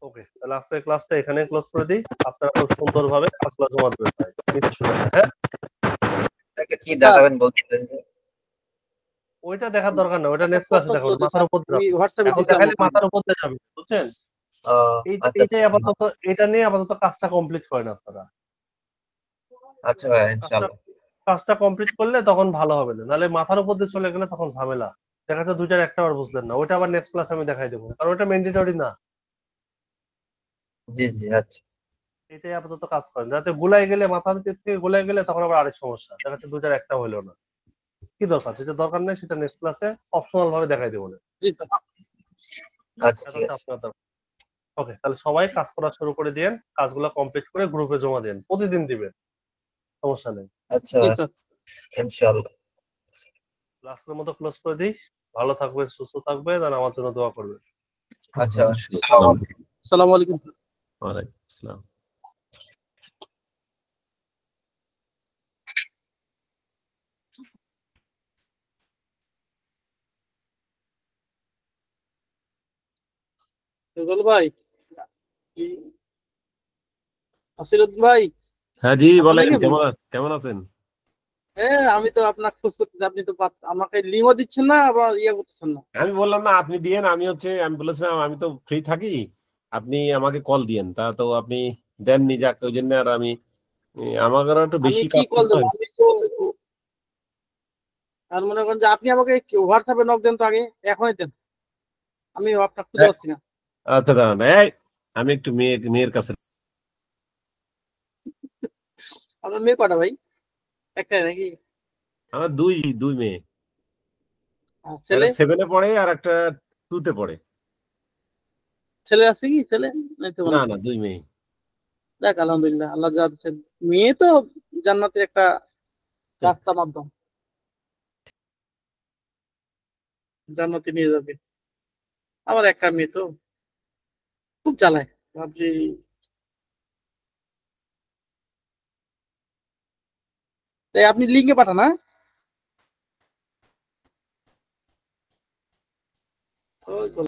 ওকে, তাহলে আজকের ক্লাসটা এখানে ক্লোজ করে দিই। আপনারা খুব সুন্দরভাবে ক্লাসগুলো জমা দেবেন ভাই। কিছু শুনে না, হ্যাঁ? কি দেখাবেন বলতে ওইটা দেখার দরকার না, ওইটা নেক্সট ক্লাসে দেখাবো, মাথার উপর দিয়ে আমি যাবে। হোয়াটসঅ্যাপে এখন দিছিলাম দেখাইলে আপনাকে। মাথার উপর দিয়ে যাবে, বুঝছেন? আচ্ছা এইটাই আপাতত, এটা নিয়ে আপাতত কাজটা কমপ্লিট করেন আপনারা। আচ্ছা ভাই, কাজটা ইনশাআল্লাহ। কাজটা কমপ্লিট করলে তখন ভালো হবে না, নাহলে মাথার উপর দিয়ে চলে গেলে তখন ঝামেলা। দেখা যাচ্ছে দুইটার একটা বার বুঝলেন না, ওইটা আবার নেক্সট ক্লাসে আমি দেখাই দেবো, কারণ ওটা ম্যান্ডেটরি না। জি জি, আচ্ছা এটাই আপাতত কাজ করেন, যাতে গুলাই গেলে, মাথার দিক থেকে গুলাই গেলে তখন আবার আরেক সমস্যা, দেখা যাচ্ছে দুইটার একটা হইলো না। কি দরকার, যেটা দরকার নেই সেটা নেক্সট ক্লাসে অপশনাল ভাবে দেখাই দেবো। জি স্যার। আচ্ছা, ঠিক আছে। ওকে, তাহলে সবাই কাজ করা শুরু করে দিয়েন, কাজগুলো কমপ্লিট করে গ্রুপে জমা দেন, প্রতিদিন দিবেন, সমস্যা নেই। আচ্ছা জি স্যার। ইনশাআল্লাহ। আজকের মতো ক্লোজ করে দিই। ভালো থাকবেন, সুস্থ থাকবেন, আর আমার জন্য দোয়া করবেন। আচ্ছা, আসসালামু আলাইকুম। ওয়ালাইকুম আসসালাম। রেজাল ভাই, আসিরুদ্দিন ভাই। হ্যাঁ জি, আপনি বলেন, কি? কেমন আছেন? হ্যাঁ, আমি তো আপনার খোঁজ করতেছি, আপনি তো আমাকে লিঙ্কও দিচ্ছেন না, আবার ইয়ে করতেছেন না। আমি বললাম না আপনি দিয়েন, আমি বলেছিলাম আমি তো ফ্রি থাকি, আপনি আমাকে কল দিয়েন, তা তো আপনি দেননি, যাক ওই জন্য আর আমি আমাকে একটু আমি বেশি কি কাজ কল করতে দেবো? হয়। আমি তো আর মনে করেন যে আপনি আমাকে হোয়াটসঅ্যাপে নক দেন তো আগে, এখনই দেন, আমি আপনার খুঁজে হ্যাঁ, পাচ্ছি না। আচ্ছা দাঁড়ান, এই আমি একটু মেয়ের কাছে। আপনার মেয়ে কটা ভাই? একটাই নাকি? আমার দুই মেয়ে, আর একটা ছেলে? 7-এ পড়ে আর একটা 2-তে পড়ে। ছেলে আছে কি? ছেলে নাই তো মনে না হয়। না, দুই মেয়ে। দেখ, আলহামদুলিল্লাহ, আল্লাহ যা দিচ্ছেন। মেয়ে তো জান্নাতের একটা রাস্তা মাধ্যম, জান্নাতে নিয়ে যাবে। আমার একটা মেয়ে তো খুব জ্বালায়, ভাবছি। তাই আপনি লিঙ্কে পাঠান, হ্যাঁ? ওই তো।